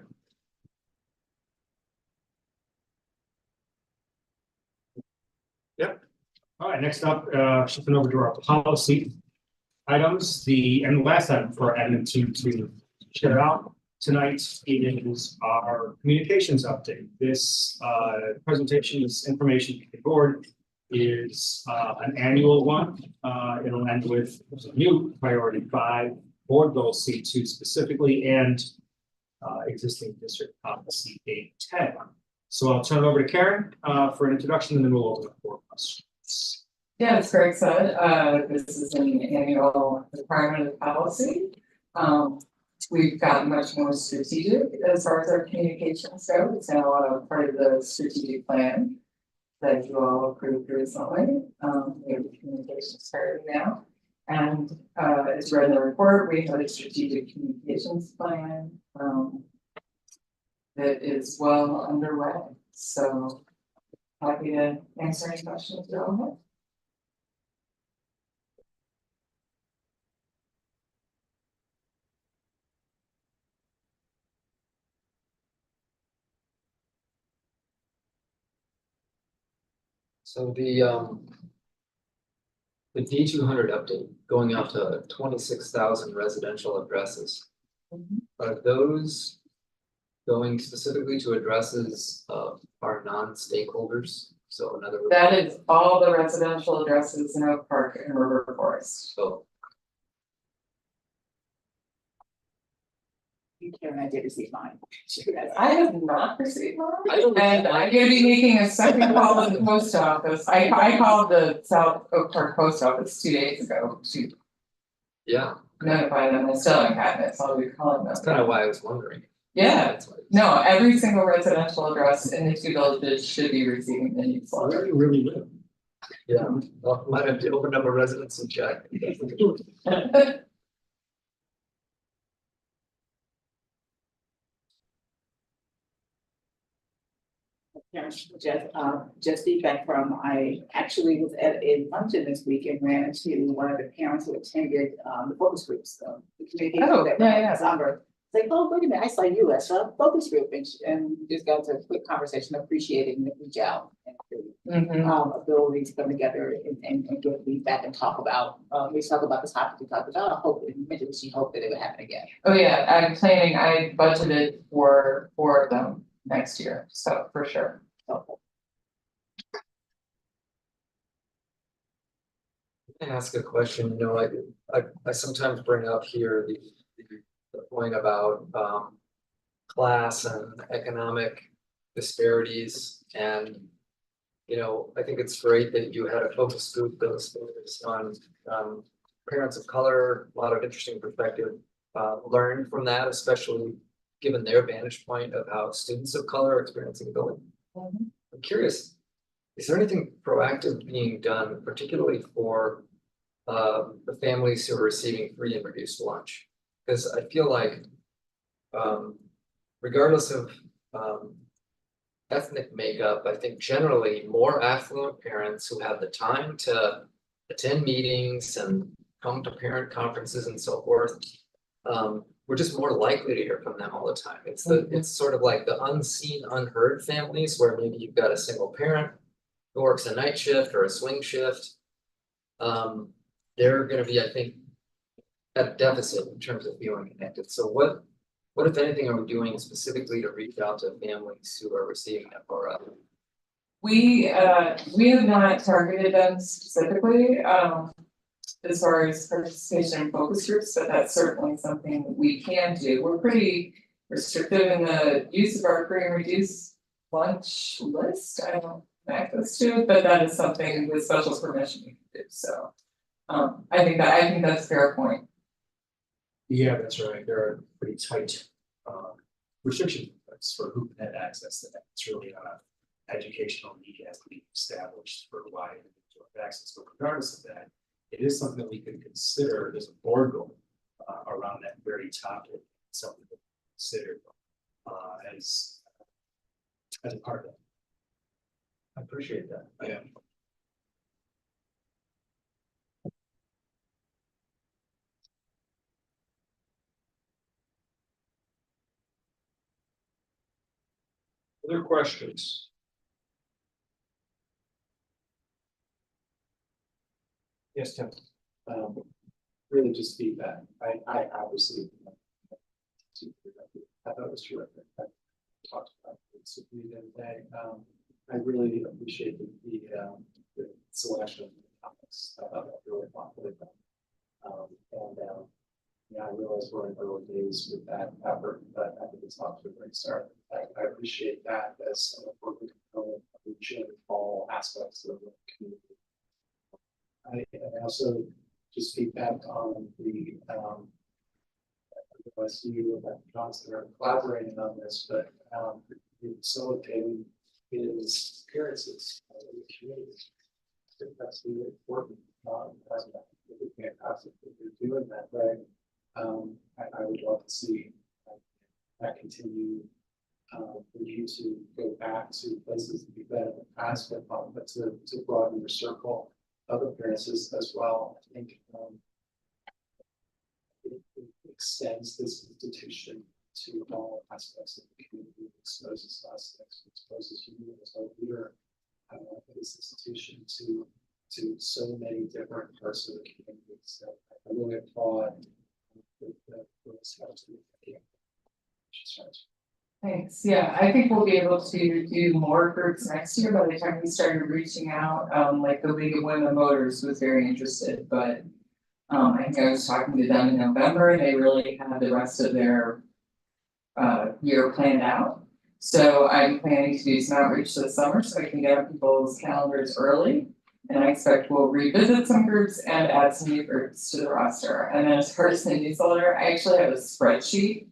[SPEAKER 3] Yep.
[SPEAKER 5] All right, next up, shifting over to our policy items, and the last item for our admin to share out tonight is our communications update. This presentation, this information to the board is an annual one. It'll end with new priority 5, board goal C2 specifically, and existing district policy 810. So I'll turn it over to Karen for an introduction, and then we'll open up for questions.
[SPEAKER 21] Yeah, as Greg said, this is an annual requirement of policy. We've gotten much more strategic as far as our communications go. It's now a part of the strategic plan that you all approved recently. We have the communications starting now. And as read in the report, we have a strategic communications plan that is well underway. So happy to answer any questions you all have.
[SPEAKER 7] So the D200 update going out to 26,000 residential addresses. Are those going specifically to addresses of our non-stakeholders? So in other words.
[SPEAKER 21] That is all the residential addresses in Oak Park and River Forest.
[SPEAKER 7] So.
[SPEAKER 8] Karen, I did receive mine.
[SPEAKER 21] I have not received mine,
[SPEAKER 7] don't
[SPEAKER 21] and I'm gonna be making a second call to the post office. I called the South Oak Park post office 2 days ago to
[SPEAKER 7] Yeah.
[SPEAKER 21] notify them. I still haven't gotten it, so I'll be calling them.
[SPEAKER 7] That's kind of why I was wondering.
[SPEAKER 21] Yeah,
[SPEAKER 7] That's why.
[SPEAKER 21] no, every single residential address in the 2 villages should be receiving the newsletter.
[SPEAKER 5] Where do you really live?
[SPEAKER 7] Yeah, well, might have to open up a residence and check.
[SPEAKER 8] Just feedback from, I actually was at a luncheon this week and ran into one of the parents who attended the focus groups, the communication
[SPEAKER 21] Oh,
[SPEAKER 8] that
[SPEAKER 21] yeah, yeah.
[SPEAKER 8] summer. It's like, oh, wait a minute, I saw you at a focus group, and we just got into a quick conversation appreciating the reach out and the ability to come together and give feedback and talk about, we talk about this topic, we talked about, I hope, and mentioned she hoped that it would happen again.
[SPEAKER 21] Oh, yeah, I'm planning, I budgeted for 4 of them next year, so for sure.
[SPEAKER 7] Can I ask a question? You know, I sometimes bring up here the point about class and economic disparities, and you know, I think it's great that you had a focus group that was focused on parents of color. A lot of interesting perspective learned from that, especially given their vantage point of how students of color are experiencing bullying. I'm curious, is there anything proactive being done, particularly for the families who are receiving free and reduced lunch? Because I feel like regardless of ethnic makeup, I think generally more affluent parents who have the time to attend meetings and come to parent conferences and so forth, we're just more likely to hear from them all the time. It's sort of like the unseen, unheard families where maybe you've got a single parent who works a night shift or a swing shift. They're going to be, I think, at a deficit in terms of feeling connected. So what if anything are we doing specifically to reach out to families who are receiving FRL?
[SPEAKER 21] We have not targeted them specifically, as far as participation in focus groups, but that's certainly something that we can do. We're pretty restrictive in the use of our free and reduced lunch list. I don't have access to it, but that is something with special permission we can do. So I think that's a fair point.
[SPEAKER 5] Yeah, that's right. There are pretty tight restrictions for who can have access to that. It's really educational need has to be established for why individual have access. But regardless of that, it is something that we can consider as a board goal around that very topic, something to consider as a part of it.
[SPEAKER 7] I appreciate that.
[SPEAKER 5] Yeah.
[SPEAKER 3] Other questions? Yes, Tim.
[SPEAKER 13] Really just feedback. I obviously. I thought it was terrific. I talked about it the other day. I really appreciate the selection of topics. I thought that really thoughtfully done. Yeah, I realize we're in early days with that effort, but I think it's off to a great start. I appreciate that as an important component of reaching all aspects of the community. I also just feedback on the OSU and Johnson are collaborating on this, but facilitating his appearances in the community. I think that's really important. Fantastic that you're doing that, right? I would love to see that continue for you to go back to places that you've been in the past, but to broaden your circle of appearances as well. I think it extends this institution to all aspects of the community. It exposes us, it exposes you as a leader of this institution to so many different parts of the community. So I really applaud the
[SPEAKER 21] Thanks. Yeah, I think we'll be able to do more groups next year. By the time we started reaching out, like the League of Women Voters was very interested, but I think I was talking to them in November and they really had the rest of their year planned out. So I'm planning to do some outreach this summer so I can get on people's calendars early. And I expect we'll revisit some groups and add some new groups to the roster. And then as far as the newsletter, I actually have a spreadsheet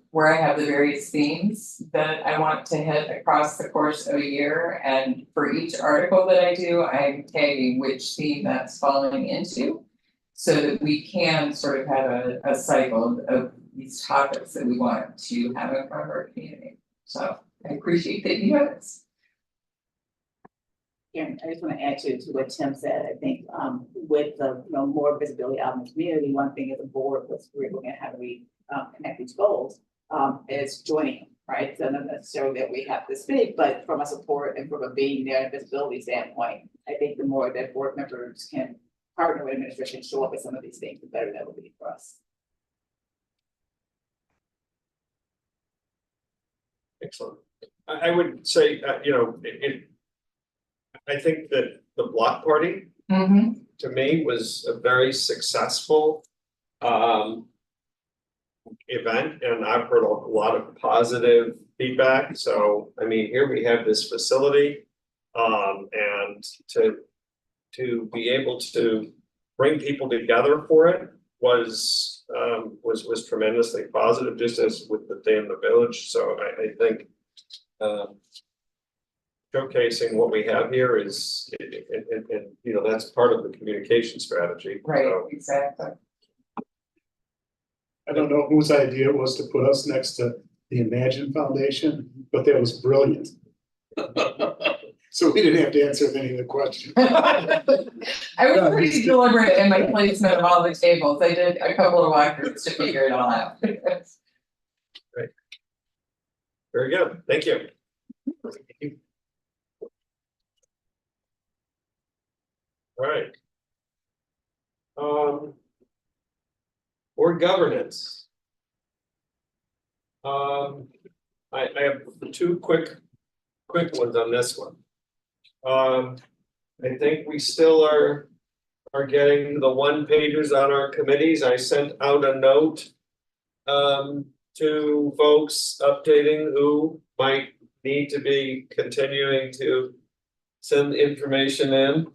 [SPEAKER 21] where I have the various themes that I want to hit across the course of a year. And for each article that I do, I'm tagging which theme that's falling into so that we can sort of have a cycle of these topics that we want to have in front of our community. So I appreciate that you have this.
[SPEAKER 8] Yeah, I just want to add to what Tim said. I think with the more visibility out in the community, one thing as a board was we're looking at how do we connect these goals is joining, right? So not necessarily that we have to speak, but from a support and from a being there and visibility standpoint, I think the more that board members can partner with administration, show up with some of these things, the better that will be for us.
[SPEAKER 3] Excellent. I would say, I think that the block party to me was a very successful event, and I've heard a lot of positive feedback. So, I mean, here we have this facility, and to be able to bring people together for it was tremendously positive, just as with the Day in the Village. So I think showcasing what we have here is, and that's part of the communication strategy.
[SPEAKER 21] Right,
[SPEAKER 3] So,
[SPEAKER 21] exactly.
[SPEAKER 12] I don't know whose idea it was to put us next to the Imagine Foundation, but that was brilliant. So we didn't have to answer any of the questions.
[SPEAKER 21] I was pretty deliberate in my placement of all the tables. I did a couple of walkthroughs to figure it all out.
[SPEAKER 3] Great. Very good. Thank you. All right. Board governance. I have two quick ones on this one. I think we still are getting the one pagers on our committees. I sent out a note to folks updating who might need to be continuing to send information in.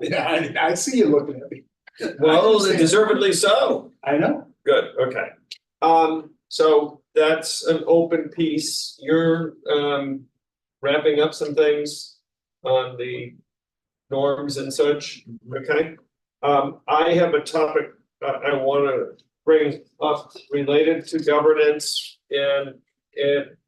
[SPEAKER 12] Yeah, I see you looking at me.
[SPEAKER 3] Well, deservedly so.
[SPEAKER 12] I know.
[SPEAKER 3] Good, okay. So that's an open piece. You're wrapping up some things on the norms and such, okay? I have a topic I wanna bring up related to governance, and it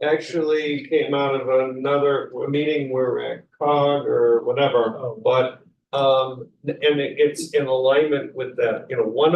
[SPEAKER 3] actually came out of another meeting where at COG or whatever, but and it's in alignment with that, you know, one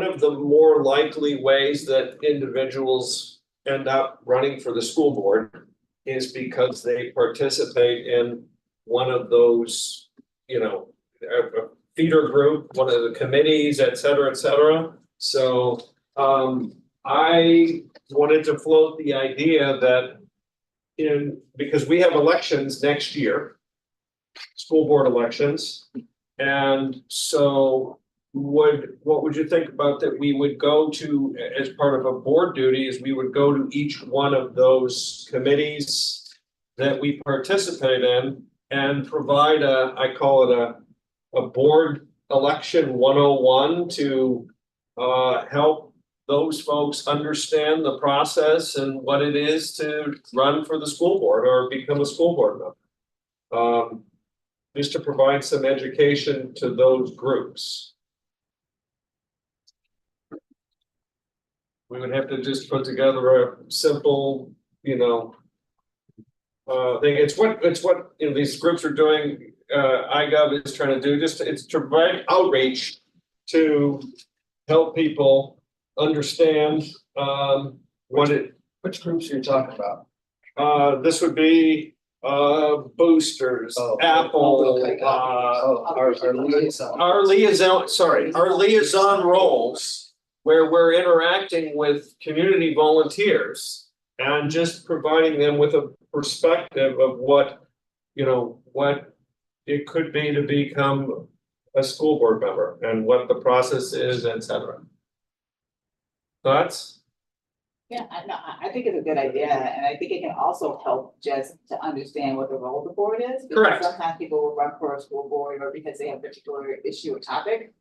[SPEAKER 3] of the more likely ways that individuals end up running for the school board is because they participate in one of those, you know, a feeder group, one of the committees, et cetera, et cetera. So I wanted to float the idea that because we have elections next year, school board elections, and so what would you think about that we would go to, as part of a board duty, is we would go to each one of those committees that we participate in and provide I call it a board election 101 to help those folks understand the process and what it is to run for the school board or become a school board member. Just to provide some education to those groups. We would have to just put together a simple, you know, thing. It's what you know, these groups are doing. iGov is trying to do. It's to provide outreach to help people understand
[SPEAKER 12] which groups are you talking about?
[SPEAKER 3] This would be boosters, Apple, our liaison roles, where we're interacting with community volunteers and just providing them with a perspective of what, you know, what it could be to become a school board member and what the process is, et cetera. Thoughts?
[SPEAKER 8] Yeah, I think it's a good idea, and I think it can also help just to understand what the role of the board is. Because
[SPEAKER 3] Correct.
[SPEAKER 8] sometimes people will run for a school board or because they have a particular issue or topic,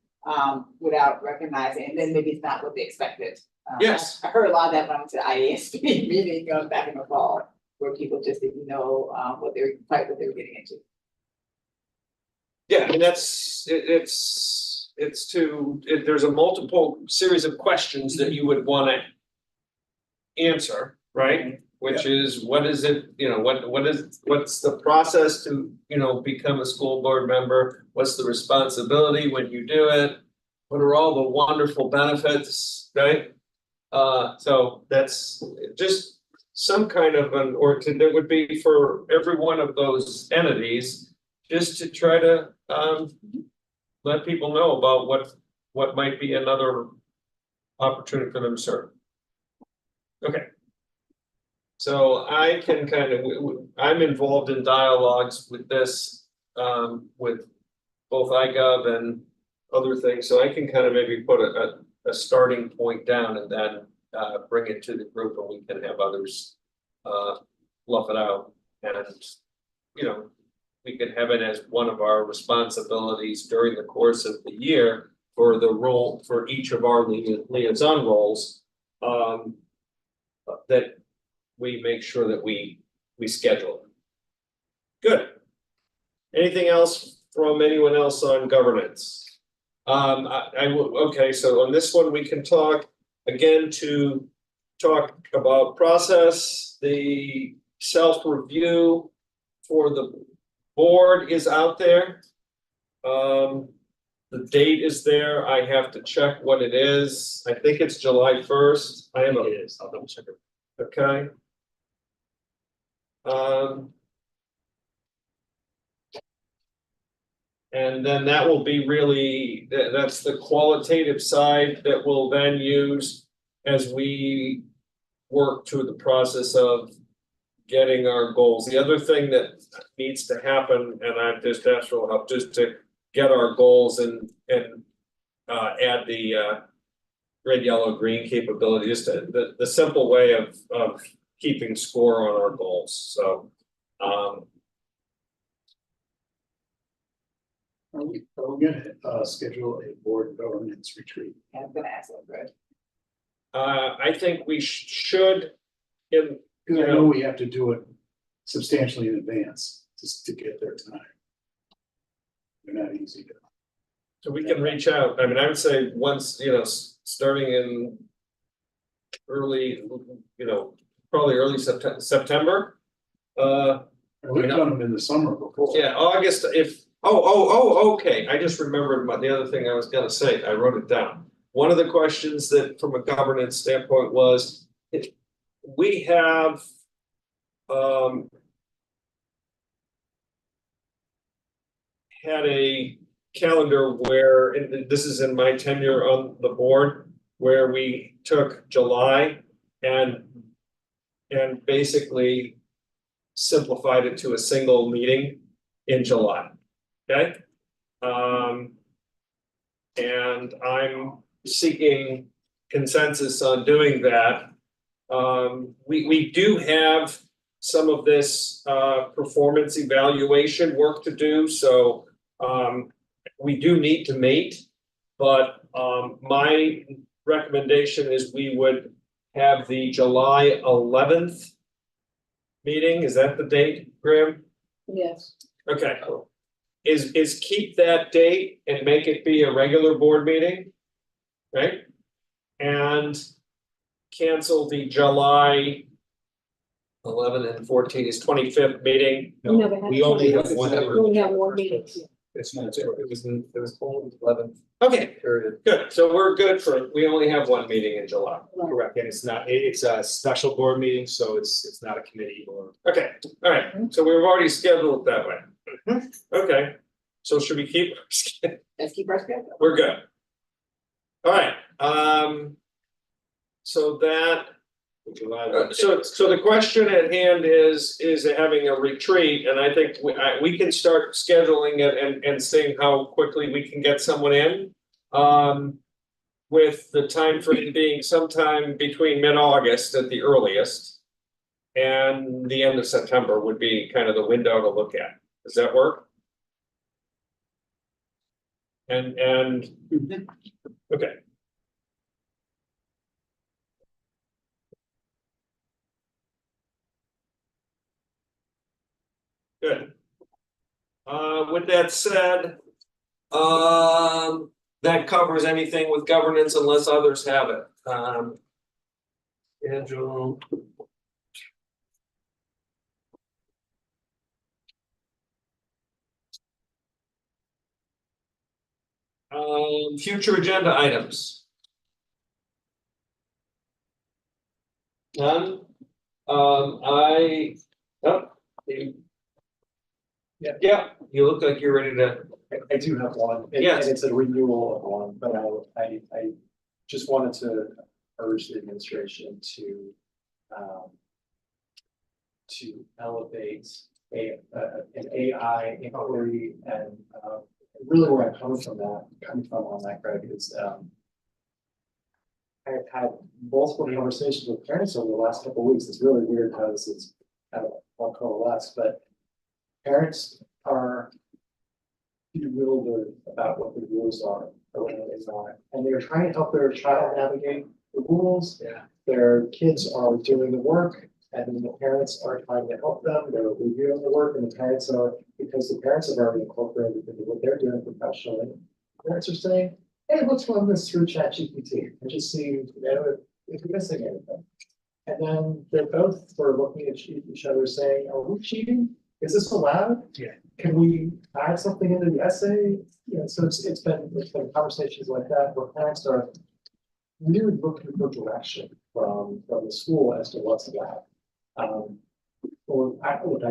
[SPEAKER 8] without recognizing, and then maybe it's not what they expected.
[SPEAKER 3] Yes.
[SPEAKER 8] I heard a lot of that when I went to the IASP meeting back in the fall, where people just didn't know what they were getting into.
[SPEAKER 3] Yeah, and there's a multiple series of questions that you would want to answer, right? Which is, what is it, you know, what's the process to, you know, become a school board member? What's the responsibility when you do it? What are all the wonderful benefits, right? So that's just some kind of that would be for every one of those entities, just to try to let people know about what might be another opportunity for them to serve. Okay. So I can kind of, I'm involved in dialogues with this, with both iGov and other things, so I can kind of maybe put a starting point down and then bring it to the group, and we can have others fluff it out, and you know, we could have it as one of our responsibilities during the course of the year for the role for each of our liaison roles, that we make sure that we schedule it. Good. Anything else from anyone else on governance? Okay, so on this one, we can talk again to talk about process. The self-review for the board is out there. The date is there. I have to check what it is. I think it's July 1st. It is. I'll double check it. Okay. And then that will be really, that's the qualitative side that we'll then use as we work through the process of getting our goals. The other thing that needs to happen, and I've just asked for help, just to get our goals and add the red, yellow, green capability, just the simple way of keeping score on our goals. So
[SPEAKER 12] Are we gonna schedule a board governance retreat?
[SPEAKER 8] I'm gonna ask that, Greg.
[SPEAKER 3] I think we should, in,
[SPEAKER 12] Because I know we have to do it substantially in advance, just to get there tonight. They're not easy to.
[SPEAKER 3] so we can reach out. I mean, I would say once, starting in early, probably early September.
[SPEAKER 12] We've done them in the summer before.
[SPEAKER 3] Yeah, August, okay, I just remembered the other thing I was gonna say, I wrote it down. One of the questions that from a governance standpoint was, if we have, had a calendar where, and this is in my tenure on the board, where we took July and basically simplified it to a single meeting in July, okay? And I'm seeking consensus on doing that. We do have some of this performance evaluation work to do, so we do need to meet, but my recommendation is we would have the July 11th meeting. Is that the date, Graham?
[SPEAKER 8] Yes.
[SPEAKER 3] Okay. Is keep that date and make it be a regular board meeting, right? And cancel the July 11 and 14 is 25th meeting.
[SPEAKER 5] No, we only have one.
[SPEAKER 1] We only have one meeting.
[SPEAKER 5] It's not.
[SPEAKER 7] It was only 11th
[SPEAKER 3] Okay,
[SPEAKER 7] period.
[SPEAKER 3] good. So we're good for, we only have one meeting in July.
[SPEAKER 5] Correct, and it's a special board meeting, so it's not a committee or.
[SPEAKER 3] Okay, all right. So we've already scheduled it that way. Okay, so should we keep?
[SPEAKER 8] Let's keep our schedule.
[SPEAKER 3] We're good. All right, so that, so the question at hand is having a retreat, and I think we can start scheduling it and seeing how quickly we can get someone in. With the time frame being sometime between mid-August at the earliest. And the end of September would be kind of the window to look at. Does that work? And okay. Good. With that said, that covers anything with governance unless others have it. Andrew. Future agenda items. None. Yeah, you look like you're ready to.
[SPEAKER 13] I do have one, and
[SPEAKER 3] Yes.
[SPEAKER 13] it's a renewal of one, but I just wanted to urge the administration to elevate an AI inquiry, and really where I'm coming from on that, Greg, is I've had multiple conversations with parents over the last couple of weeks. It's really weird how this is kind of all coalesced, but parents are bewildered about what the rules are or what they are, and they're trying to help their child navigate the rules.
[SPEAKER 3] Yeah.
[SPEAKER 13] Their kids are doing the work, and then the parents are trying to help them. They're reviewing the work, and the parents are, because the parents have already incorporated into what they're doing professionally. Parents are saying, "Hey, let's run this through ChatGPT and just see, if you're missing anything." And then they're both sort of looking at each other, saying, "Are we cheating? Is this allowed?
[SPEAKER 5] Yeah.
[SPEAKER 13] Can we add something into the essay?" So it's been conversations like that where parents are really looking for direction from the school as to what's allowed. I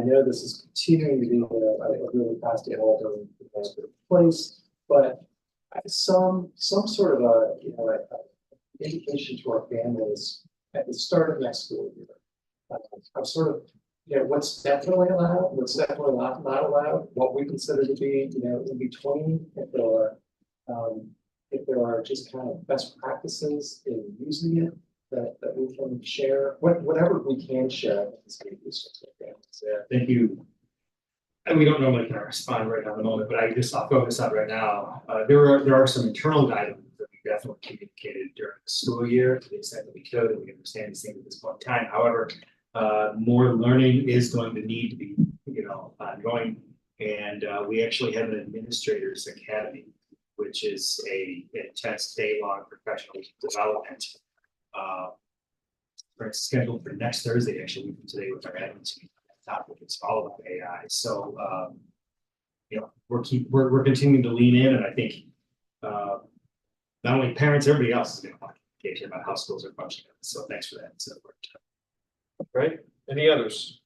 [SPEAKER 13] know this is continuing to be a really fast evolving place, but some sort of a indication to our families at the start of next school year. I'm sort of, what's definitely allowed, what's definitely not allowed, what we consider to be, in between, if there are just kind of best practices in using it that we can share, whatever we can share.
[SPEAKER 5] Thank you. and we don't normally kind of respond right on the moment, but I'll throw this out right now. There are some internal items that we definitely communicated during the school year to the extent that we could, and we understand these things at this point in time. However, more learning is going to need to be, ongoing. And we actually have an administrators academy, which is a intense day-long professional development. It's scheduled for next Thursday, actually, we've been today with our admin team. Topic, it's all about AI. So, we're continuing to lean in, and I think not only parents, everybody else is going to want communication about how schools are functioning. So, thanks for that. So,
[SPEAKER 3] Right? Any others?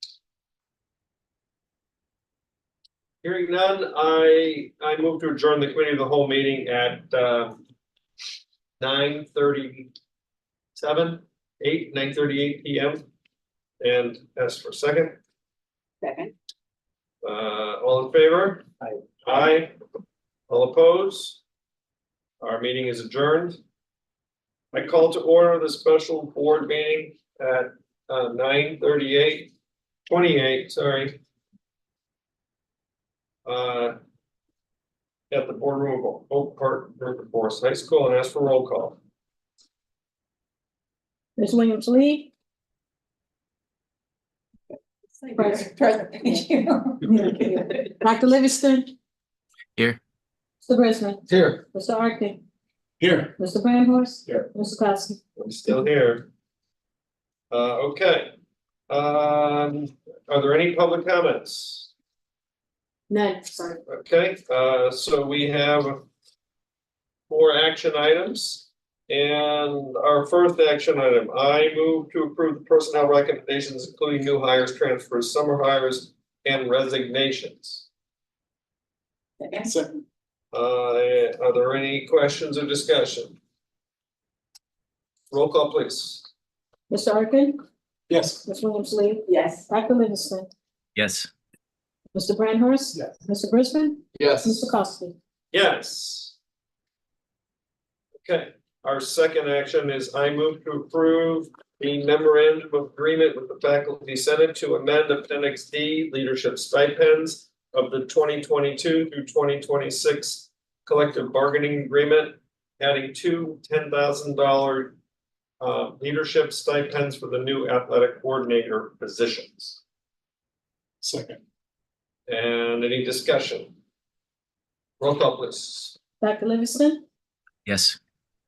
[SPEAKER 3] Hearing none, I move to adjourn the committee of the whole meeting at 9:38 p.m. and ask for a second.
[SPEAKER 8] Second.
[SPEAKER 3] All in favor?
[SPEAKER 13] Aye.
[SPEAKER 3] Aye. All opposed? Our meeting is adjourned. I call to order the special board meeting at 9:28, sorry. At the boardroom of Oak Park River Forest High School, and ask for roll call.
[SPEAKER 4] Ms. Williams-Lee.
[SPEAKER 8] Present, thank you.
[SPEAKER 4] Dr. Livingston.
[SPEAKER 16] Here.
[SPEAKER 4] Mr. Brisbane.
[SPEAKER 12] Here.
[SPEAKER 4] Mr. Arkin.
[SPEAKER 12] Here.
[SPEAKER 4] Mr. Brandhorst.
[SPEAKER 12] Here.
[SPEAKER 4] Mr. Kowski.
[SPEAKER 3] I'm still here. Okay. Are there any public comments?
[SPEAKER 4] None, sorry.
[SPEAKER 3] Okay, so we have 4 action items. And our first action item, I move to approve the personnel recommendations, including new hires, transfers, summer hires, and resignations.
[SPEAKER 12] Second.
[SPEAKER 3] Are there any questions or discussion? Roll call, please.
[SPEAKER 4] Mr. Arkin.
[SPEAKER 12] Yes.
[SPEAKER 4] Ms. Williams-Lee.
[SPEAKER 8] Yes.
[SPEAKER 4] Dr. Livingston.
[SPEAKER 16] Yes.
[SPEAKER 4] Mr. Brandhorst.
[SPEAKER 12] Yes.
[SPEAKER 4] Mr. Brisbane.
[SPEAKER 12] Yes.
[SPEAKER 4] Mr. Kowski.
[SPEAKER 3] Yes. Okay, our second action is I move to approve the memorandum of agreement with the faculty senate to amend Appendix D leadership stipends of the 2022 through 2026 collective bargaining agreement, adding 2 $10,000 leadership stipends for the new athletic coordinator positions.
[SPEAKER 12] Second.
[SPEAKER 3] And any discussion? Roll call, please.
[SPEAKER 4] Dr. Livingston.
[SPEAKER 16] Yes.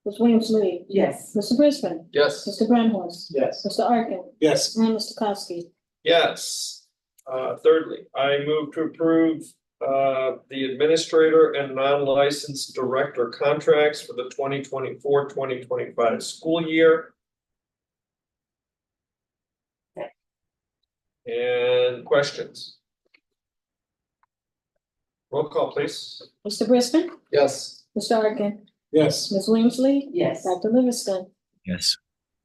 [SPEAKER 4] Ms. Williams-Lee.
[SPEAKER 8] Yes.
[SPEAKER 4] Mr. Brisbane.
[SPEAKER 12] Yes.
[SPEAKER 4] Mr. Brandhorst.
[SPEAKER 13] Yes.
[SPEAKER 4] Mr. Arkin.
[SPEAKER 12] Yes.
[SPEAKER 4] And Mr. Kowski.
[SPEAKER 3] Yes. Thirdly, I move to approve the administrator and non-licensed director contracts for the 2024-2025 school year. And questions? Roll call, please.
[SPEAKER 4] Mr. Brisbane.
[SPEAKER 12] Yes.
[SPEAKER 4] Mr. Arkin.
[SPEAKER 12] Yes.
[SPEAKER 4] Ms. Williams-Lee.
[SPEAKER 8] Yes.
[SPEAKER 4] Dr. Livingston.
[SPEAKER 16] Yes.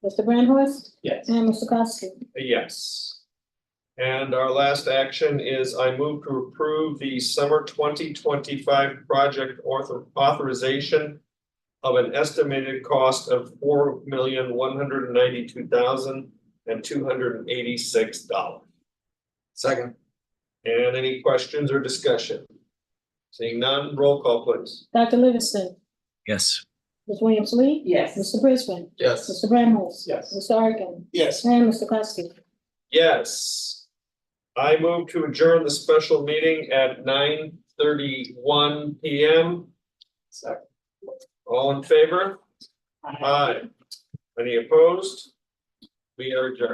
[SPEAKER 4] Mr. Brandhorst.
[SPEAKER 13] Yes.
[SPEAKER 4] And Mr. Kowski.
[SPEAKER 3] Yes. And our last action is I move to approve the summer 2025 project authorization of an estimated cost of $4,192,286.
[SPEAKER 7] Second.
[SPEAKER 3] And any questions or discussion? Seeing none, roll call, please.
[SPEAKER 4] Dr. Livingston.
[SPEAKER 16] Yes.
[SPEAKER 4] Ms. Williams-Lee.
[SPEAKER 8] Yes.
[SPEAKER 4] Mr. Brisbane.
[SPEAKER 7] Yes.
[SPEAKER 4] Mr. Brandhorst.
[SPEAKER 13] Yes.
[SPEAKER 4] Mr. Arkin.
[SPEAKER 12] Yes.
[SPEAKER 4] And Mr. Kowski.
[SPEAKER 3] Yes. I move to adjourn the special meeting at 9:31 p.m.
[SPEAKER 13] Second.
[SPEAKER 3] All in favor? Aye. Any opposed? We are adjourned.